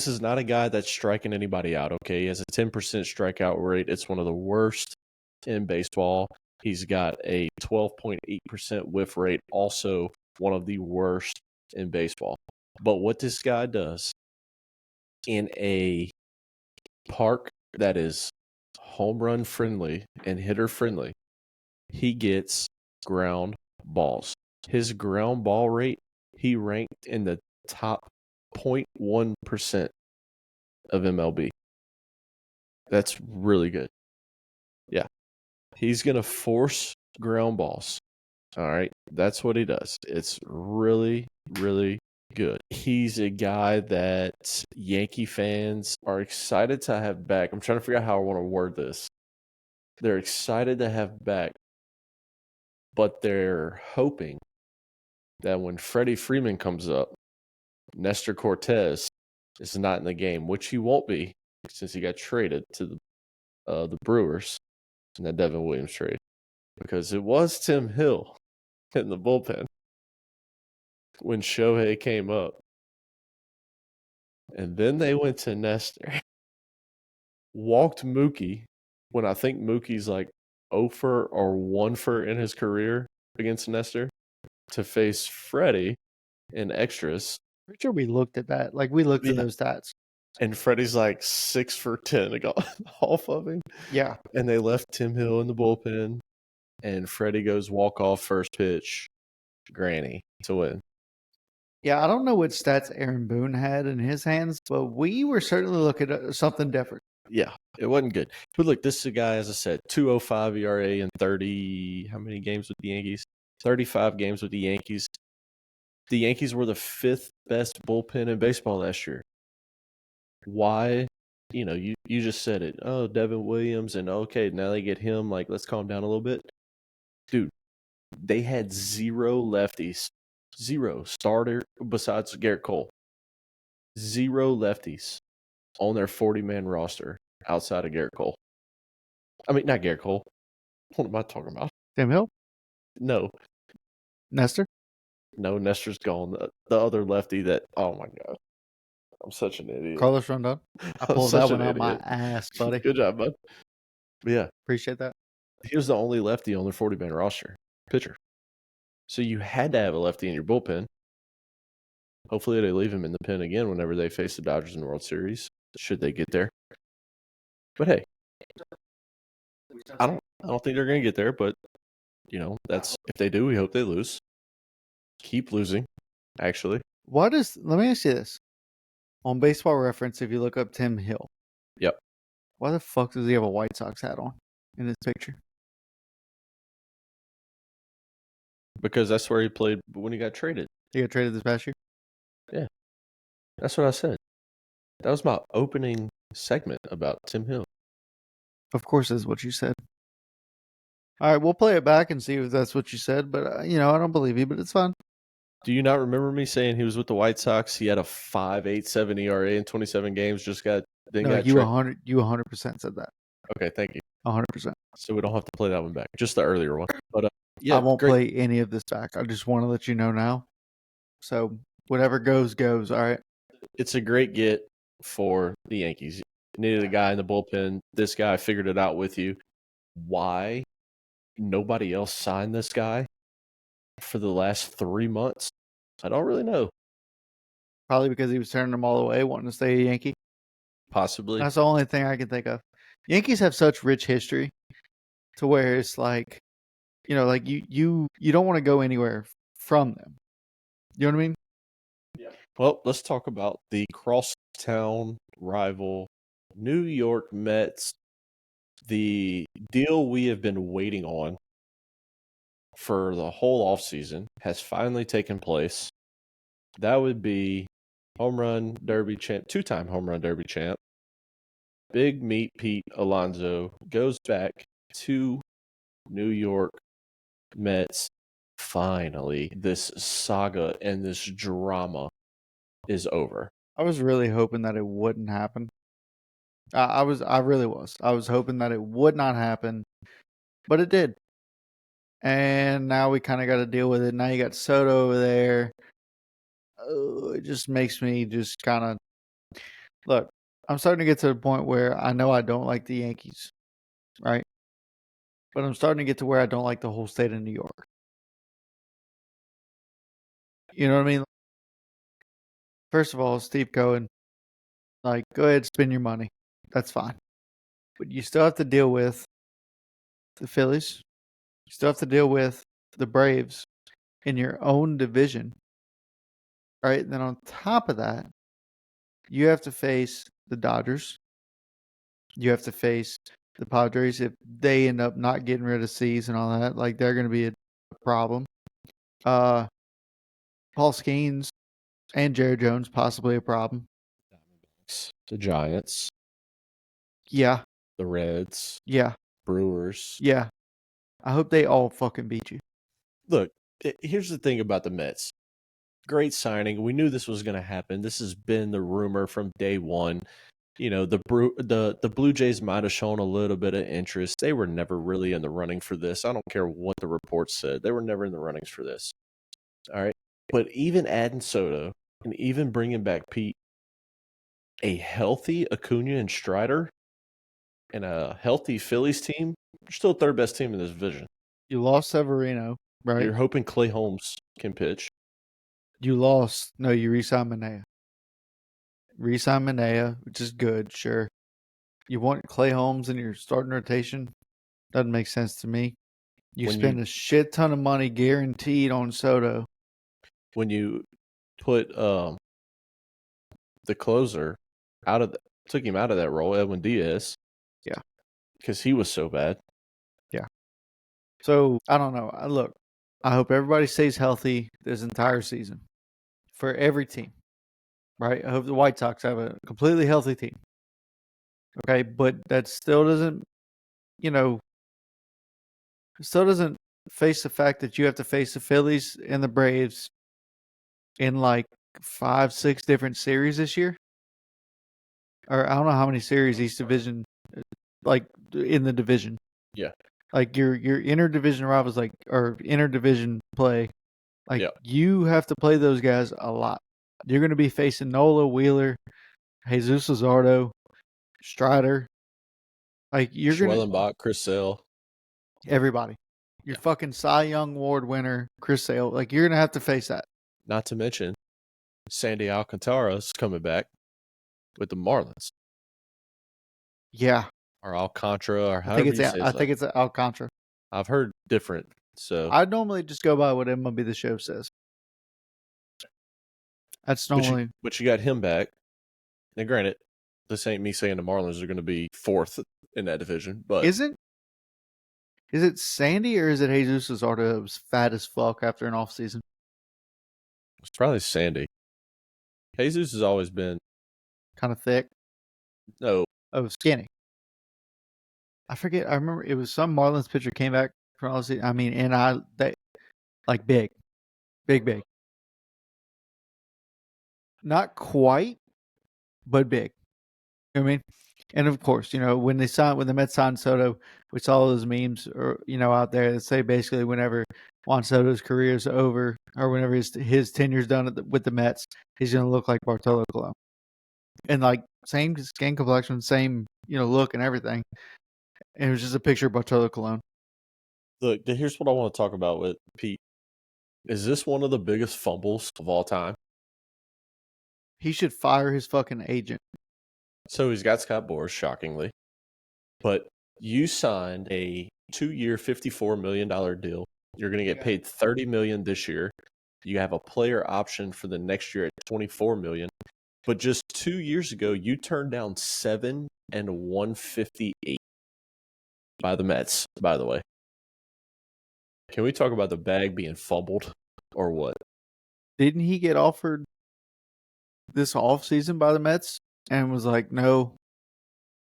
is not a guy that's striking anybody out. Okay, he has a 10% strikeout rate. It's one of the worst in baseball. He's got a 12.8% whiff rate, also one of the worst in baseball. But what this guy does in a park that is home run friendly and hitter friendly, he gets ground balls. His ground ball rate, he ranked in the top 0.1% of MLB. That's really good. Yeah. He's going to force ground balls. All right. That's what he does. It's really, really good. He's a guy that Yankee fans are excited to have back. I'm trying to figure out how I want to word this. They're excited to have back, but they're hoping that when Freddie Freeman comes up, Nestor Cortez is not in the game, which he won't be since he got traded to the Brewers in that Devin Williams trade, because it was Tim Hill in the bullpen when Shohei came up. And then they went to Nestor, walked Mookie when I think Mookie's like 0 for or 1 for in his career against Nestor to face Freddie in extras. Pretty sure we looked at that. Like, we looked at those stats. And Freddie's like 6 for 10 off of him. Yeah. And they left Tim Hill in the bullpen. And Freddie goes walk-off first pitch, granny, to win. Yeah, I don't know what stats Aaron Boone had in his hands, but we were certainly looking at something different. Yeah, it wasn't good. But look, this is a guy, as I said, 2.05 ERA in 30, how many games with the Yankees? 35 games with the Yankees. The Yankees were the 5th best bullpen in baseball last year. Why? You just said it. Oh, Devin Williams, and okay, now they get him. Like, let's calm down a little bit. Dude, they had 0 lefties. 0 starter besides Garrett Cole. 0 lefties on their 40-man roster outside of Garrett Cole. I mean, not Garrett Cole. What am I talking about? Tim Hill? No. Nestor? No, Nestor's gone. The other lefty that, oh my God. I'm such an idiot. Carlos Rondon? I pulled that one out my ass, buddy. Good job, bud. But yeah. Appreciate that. He was the only lefty on their 40-man roster. Pitcher. So you had to have a lefty in your bullpen. Hopefully they leave him in the pen again whenever they face the Dodgers in the World Series, should they get there. But hey, I don't think they're going to get there, but that's if they do, we hope they lose. Keep losing, actually. Let me ask you this. On Baseball Reference, if you look up Tim Hill. Yep. Why the fuck does he have a White Sox hat on in this picture? Because that's where he played when he got traded. He got traded this past year? Yeah. That's what I said. That was my opening segment about Tim Hill. Of course that's what you said. All right, we'll play it back and see if that's what you said, but I don't believe you, but it's fine. Do you not remember me saying he was with the White Sox? He had a 5.87 ERA in 27 games. You 100% said that. Okay, thank you. 100%. So we don't have to play that one back. Just the earlier one. But I won't play any of this back. I just want to let you know now. So whatever goes. All right. It's a great get for the Yankees. You needed a guy in the bullpen. This guy figured it out with you. Why nobody else signed this guy for the last 3 months? I don't really know. Probably because he was turning them all away, wanting to stay a Yankee. Possibly. That's the only thing I can think of. Yankees have such rich history to where it's like, you don't want to go anywhere from them. You know what I mean? Yeah. Well, let's talk about the crosstown rival New York Mets. The deal we have been waiting on for the whole offseason has finally taken place. That would be home run derby champ, 2-time home run derby champ. Big Meat Pete Alonzo goes back to New York Mets. Finally, this saga and this drama is over. I was really hoping that it wouldn't happen. I really was. I was hoping that it would not happen, but it did. And now we kind of got to deal with it. Now you got Soto over there. It just makes me just kind of look. I'm starting to get to the point where I know I don't like the Yankees, right? But I'm starting to get to where I don't like the whole state of New York. You know what I mean? First of all, Steve Cohen, go ahead, spend your money. That's fine. But you still have to deal with the Phillies. You still have to deal with the Braves in your own division. Right? And then on top of that, you have to face the Dodgers. You have to face the Padres if they end up not getting rid of Cease and all that. They're going to be a problem. Paul Skeens and Jared Jones, possibly a problem. The Giants. Yeah. The Reds. Yeah. Brewers. Yeah. I hope they all fucking beat you. Look, here's the thing about the Mets. Great signing. We knew this was going to happen. This has been the rumor from day one. The Blue Jays might have shown a little bit of interest. They were never really in the running for this. I don't care what the reports said. They were never in the runnings for this. All right. But even adding Soto and even bringing back Pete, a healthy Acuna and Strider and a healthy Phillies team, you're still third best team in this division. You lost Severino, right? You're hoping Clay Holmes can pitch. You re-signed Manea. Re-signed Manea, which is good, sure. You want Clay Holmes in your starting rotation? Doesn't make sense to me. You spend a shit ton of money guaranteed on Soto. When you put the closer took him out of that role, Edwin Diaz. Yeah. Because he was so bad. Yeah. So, I don't know. Look, I hope everybody stays healthy this entire season for every team, right? I hope the White Sox have a completely healthy team. Okay, but that still doesn't, face the fact that you have to face the Phillies and the Braves in 5-6 different series this year. Or I don't know how many series each division, in the division. Yeah. Your interdivision rivals, or interdivision play, you have to play those guys a lot. You're going to be facing Nola, Wheeler, Jesus Luzardo, Strider. You're going to Schwellenbach, Chris Sale. Everybody. Your fucking Cy Young Award winner, Chris Sale. You're going to have to face that. Not to mention, Sandy Alcantara's coming back with the Marlins. Yeah, Or Alcantara, or I think however it's you say I his think last. it's Alcantara. I've heard different. So, I normally just go by what MLB The Show says. That's normally. but you got him back. Now, granted, this ain't me saying the Marlins are going to be fourth in that division, but Is it Sandy or is it Jesus Luzardo was fat as fuck after an off season? it's probably Sandy. Jesus has always been Kind of thick. no. Oh, skinny. I forget. I remember it was some Marlins pitcher came back from off season. I mean, they like big. Not quite, but big. You know what I mean? And of course, when the Mets signed Soto, we saw all those memes or out there that say basically whenever Juan Soto's career is over or whenever his tenure's done with the Mets, he's going to look like Bartolo Colon. And like same skin complexion, same look and everything. And it was just a picture of Bartolo Colon. Look, here's what I want to talk about with Pete. Is this one of the biggest fumbles of all time? He should fire his fucking agent. So he's got Scott Boras, shockingly. But you signed a 2-year, $54 million deal. You're going to get paid $30 million this year. You have a player option for the next year at $24 million. But just 2 years ago, you turned down $7 and $158 by the Mets, by the way. Can we talk about the bag being fumbled or what? Didn't he get offered this offseason by the Mets and was like, no?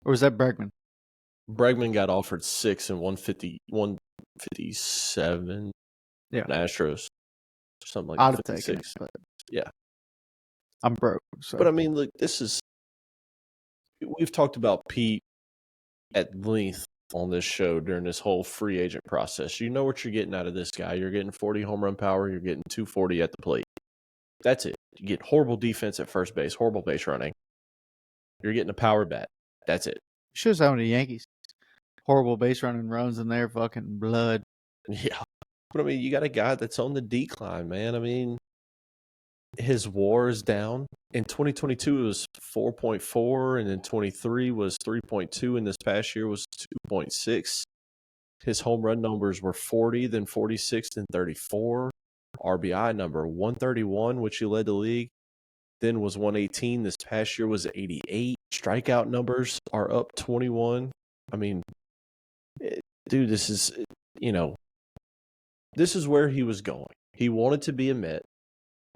Or was that Bregman? Bregman got offered 6 and 157. Yeah. Astros. Something like I'd that. have taken it, but yeah. I'm broke. So. But I mean, look, we've talked about Pete at length on this show during this whole free agent process. You know what you're getting out of this guy. You're getting 40 home run power. You're getting 240 at the plate. That's it. You get horrible defense at first base, horrible base running. You're getting a power bat. That's it. Shows how many Yankees. Horrible base running runs in their fucking blood. Yeah. But I mean, you got a guy that's on the decline, man. I mean, his WAR is down. In 2022, it was 4.4, and in 23 was 3.2, and this past year was 2.6. His home run numbers were 40, then 46, then 34. RBI number 131, which he led the league, then was 118. This past year was 88. Strikeout numbers are up 21. I mean, dude, this is where he was going. He wanted to be a Met.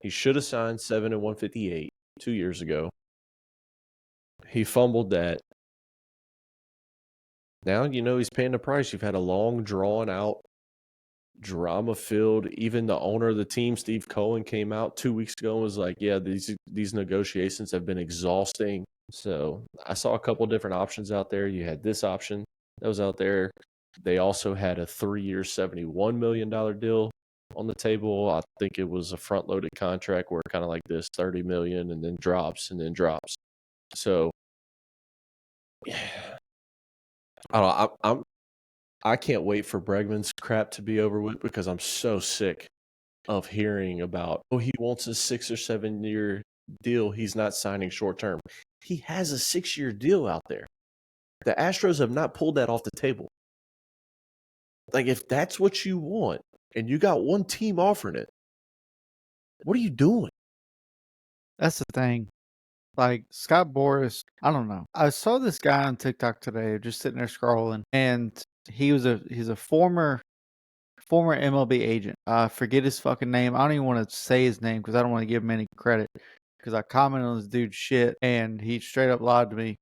He should have signed 7 and 158 2 years ago. He fumbled that. Now, he's paying the price. You've had a long, drawn-out, drama-filled. Even the owner of the team, Steve Cohen, came out 2 weeks ago and was like, yeah, these negotiations have been exhausting. So I saw a couple different options out there. You had this option that was out there. They also had a 3-year, $71 million deal on the table. I think it was a front-loaded contract where kind of like this, $30 million, and then drops. So, I don't know. I can't wait for Bregman's crap to be over with because I'm so sick of hearing about, he wants a 6 or 7 year deal. He's not signing short term. He has a 6-year deal out there. The Astros have not pulled that off the table. Like, if that's what you want and you got one team offering it, what are you doing? That's the thing. Like Scott Boras, I don't know. I saw this guy on TikTok today, just sitting there scrolling, and he's a former MLB agent. I forget his fucking name. I don't even want to say his name because I don't want to give him any credit. Because I commented on this dude's shit, and he straight up lied to me.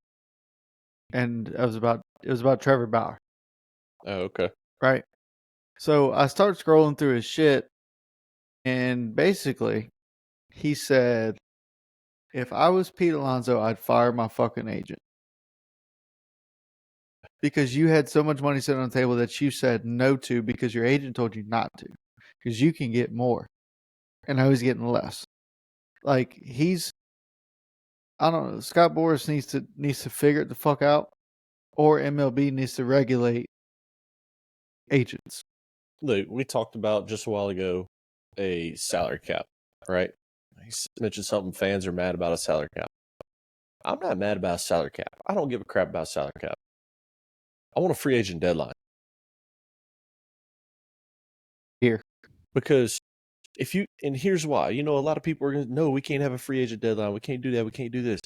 And it was about Trevor Bauer. Oh, okay. Right. So I start scrolling through his shit, and basically, he said, if I was Pete Alonzo, I'd fire my fucking agent. Because you had so much money sitting on the table that you said no to because your agent told you not to. Because you can get more. And now he's getting less. Like, I don't know, Scott Boras needs to figure it the fuck out. Or MLB needs to regulate agents. Look, we talked about just a while ago a salary cap, right? He mentioned something fans are mad about a salary cap. I'm not mad about a salary cap. I don't give a crap about a salary cap. I want a free agent deadline. Here. Because and here's why. A lot of people are going to, no, we can't have a free agent deadline. We can't do that. We can't do this.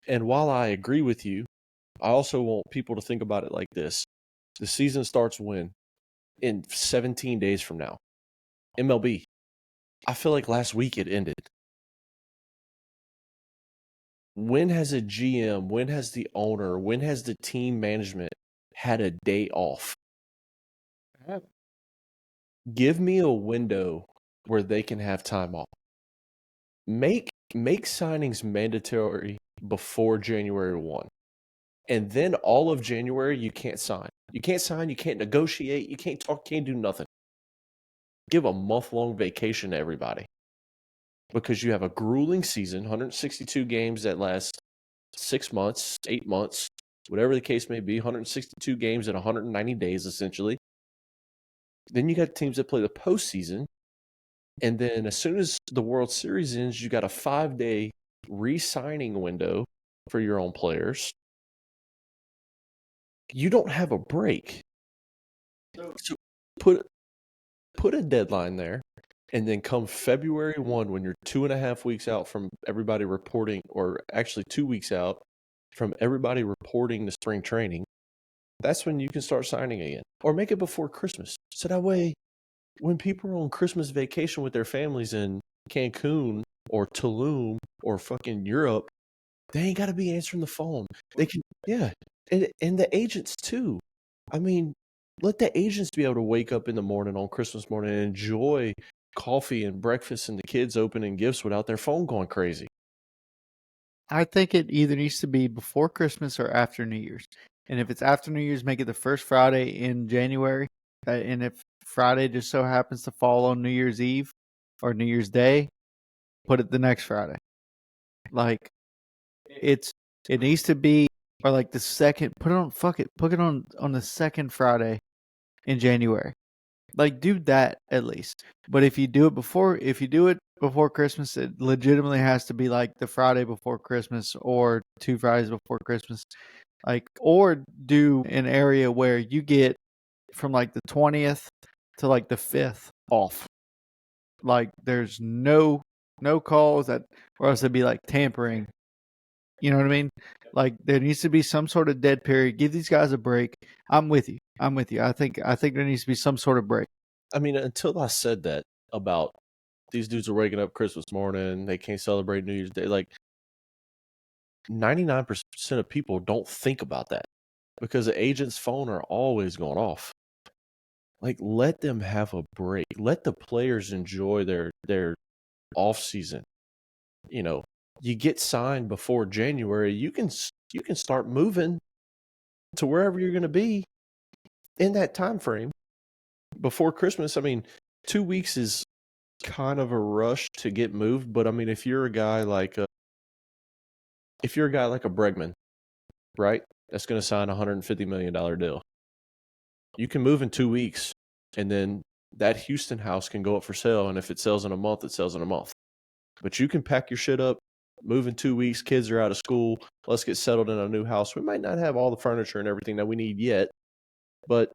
And while I agree with you, I also want people to think about it like this. The season starts when? In 17 days from now. MLB. I feel like last week it ended. When has a GM, when has the owner, when has the team management had a day off? Give me a window where they can have time off. Make signings mandatory before January 1. And then all of January, you can't sign. You can't sign, you can't negotiate, you can't talk, can't do nothing. Give a month-long vacation to everybody. Because you have a grueling season, 162 games that last 6 months, 8 months, whatever the case may be, 162 games in 190 days, essentially. Then you got teams that play the postseason. And then as soon as the World Series ends, you got a 5-day re-signing window for your own players. You don't have a break. So put a deadline there, and then come February 1, when you're 2.5 weeks out from everybody reporting, or actually 2 weeks out from everybody reporting to spring training, that's when you can start signing again. Or make it before Christmas. So that way, when people are on Christmas vacation with their families in Cancun or Tulum or fucking Europe, they ain't got to be answering the phone. They can, yeah. And the agents too. I mean, let the agents be able to wake up in the morning on Christmas morning and enjoy coffee and breakfast and the kids opening gifts without their phone going crazy. I think it either needs to be before Christmas or after New Year's. And if it's after New Year's, make it the first Friday in January. And if Friday just so happens to fall on New Year's Eve or New Year's Day, put it the next Friday. Like, it needs to be, or like the second, put it on the second Friday in January. Like, do that at least. But if you do it before Christmas, it legitimately has to be like the Friday before Christmas or 2 Fridays before Christmas. Like, or do an area where you get from like the 20th to like the 5th off. Like, there's no calls that, or else it'd be like tampering. You know what I mean? Like, there needs to be some sort of dead period. Give these guys a break. I'm with you. I think there needs to be some sort of break. I mean, until I said that about these dudes are waking up Christmas morning, they can't celebrate New Year's Day. Like, 99% of people don't think about that because the agent's phone are always going off. Like, let them have a break. Let the players enjoy their off season. You get signed before January, you can start moving to wherever you're going to be in that time frame before Christmas. I mean, 2 weeks is kind of a rush to get moved, but I mean, if you're a guy like a Bregman, right, that's going to sign a $150 million deal, you can move in 2 weeks, and then that Houston house can go up for sale, and if it sells in a month, it sells in a month. But you can pack your shit up, move in 2 weeks, kids are out of school, let's get settled in a new house. We might not have all the furniture and everything that we need yet, but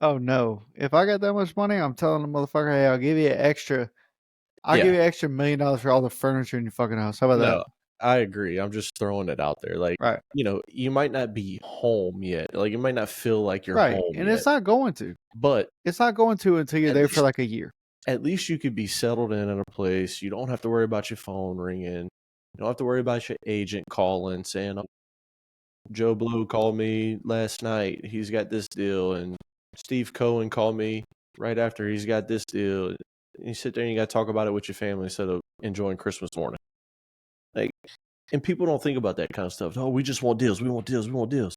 Oh no! If I got that much money, I'm telling the motherfucker, hey, I'll give you an extra $1 million for all the furniture in your fucking house. How about that? No, I agree. I'm just throwing it out there. Like, Right. You might not be home yet. Like, you might not feel like you're Right. home And yet. it's not going to. But it's not going to until you're there for like a year. At least you could be settled in at a place. You don't have to worry about your phone ringing. You don't have to worry about your agent calling saying, Joe Blow called me last night. He's got this deal. And Steve Cohen called me right after. He's got this deal. And you sit there and you got to talk about it with your family instead of enjoying Christmas morning. Like, and people don't think about that kind of stuff. Oh, we just want deals. We want deals. We want deals.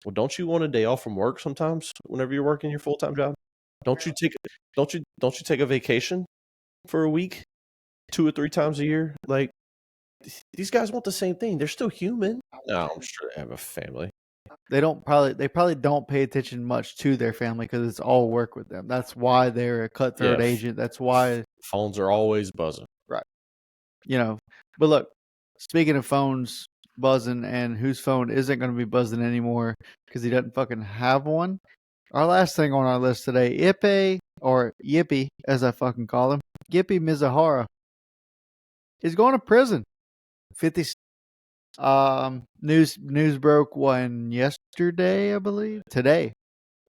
Well, don't you want a day off from work sometimes whenever you're working your full-time job? Don't you take a vacation for a week 2 or 3 times a year? Like, these guys want the same thing. They're still human. No, I'm sure they have a family. They probably don't pay attention much to their family because it's all work with them. That's why they're a cutthroat agent. That's why phones are always buzzing. Right. But look, speaking of phones buzzing and whose phone isn't going to be buzzing anymore because he doesn't fucking have one. Our last thing on our list today, Ipe, or Yippee, as I fucking call him, Yippee Mizuhara, is going to prison. 50. News broke yesterday, I believe. Today,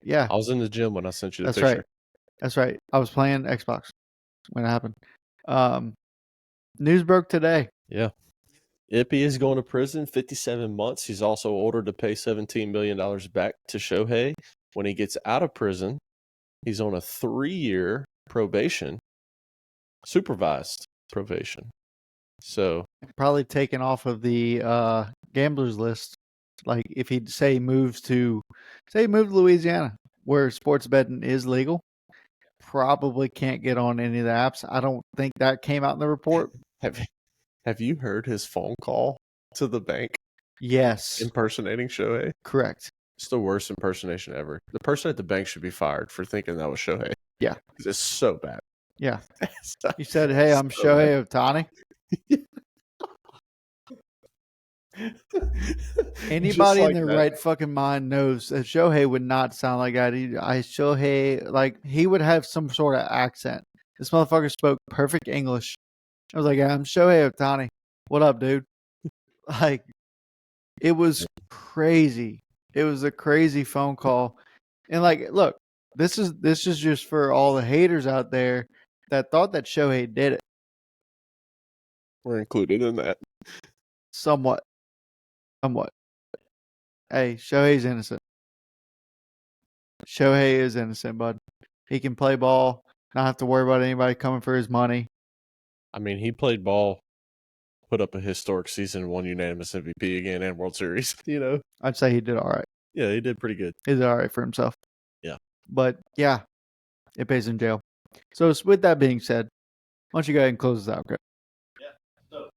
yeah, I was in the gym when I sent you the that's picture. right. That's right. I was playing Xbox when it happened. News broke today. Yeah. Ippy is going to prison 57 months. He's also ordered to pay $17 million back to Shohei. When he gets out of prison, he's on a 3-year probation, supervised probation. So Probably taken off of the gamblers list. Like if he'd say move to Louisiana, where sports betting is legal, probably can't get on any of the apps. I don't think that came out in the report. have you heard his phone call to the bank Yes, impersonating Shohei? correct. It's the worst impersonation ever. The person at the bank should be fired for thinking that was Shohei. Yeah. It's so bad. Yeah. So, He said, "Hey, I'm so Shohei Ohtani." Anybody in their right fucking mind knows that Shohei would not sound like that. Shohei, like he would have some sort of accent. This motherfucker spoke perfect English. I was like, I'm Shohei Ohtani. What up, dude? Like, it was crazy. It was a crazy phone call. And like, look, this is just for all the haters out there that thought that Shohei did it. We're included in that. Somewhat. Hey, Shohei's innocent. Shohei is innocent, bud. He can play ball, not have to worry about anybody coming for his money. I mean, he played ball, put up a historic season, won unanimous MVP again and World Series, I'd say he did all right. Yeah, he did pretty good. He did all right for himself. Yeah. But yeah, it pays in jail. So with that being said, why don't you go ahead and close this out, Chris? Yeah. So,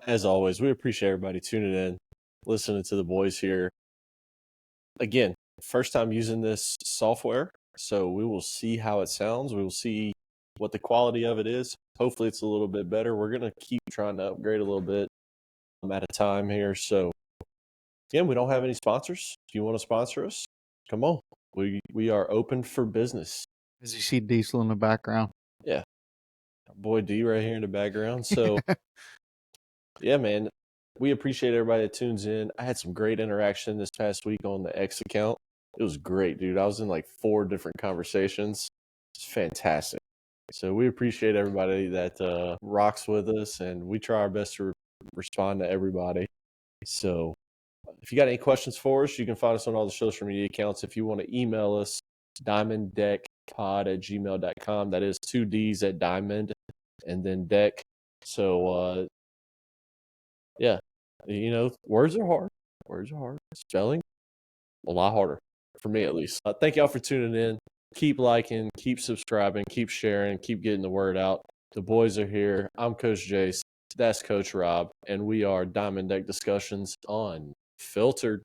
as always, we appreciate everybody tuning in, listening to the boys here. Again, first time using this software, so we will see how it sounds. We will see what the quality of it is. Hopefully it's a little bit better. We're going to keep trying to upgrade a little bit at a time here. So again, we don't have any sponsors. If you want to sponsor us, come on. We are open for business. As you see Diesel in the background. Yeah. Boy D right here in the background. So yeah, man. We appreciate everybody that tunes in. I had some great interaction this past week on the X account. It was great, dude. I was in like 4 different conversations. It's fantastic. So we appreciate everybody that rocks with us, and we try our best to respond to everybody. So if you got any questions for us, you can find us on all the social media accounts. If you want to email us, diamonddeckpod@gmail.com. That is 2 D's at diamond and then deck. So, yeah, words are hard. Words are hard. Spelling, a lot harder, for me at least. Thank y'all for tuning in. Keep liking, keep subscribing, keep sharing, keep getting the word out. The boys are here. I'm Coach Jace. That's Coach Rob. And we are Diamond Deck Discussions Unfiltered.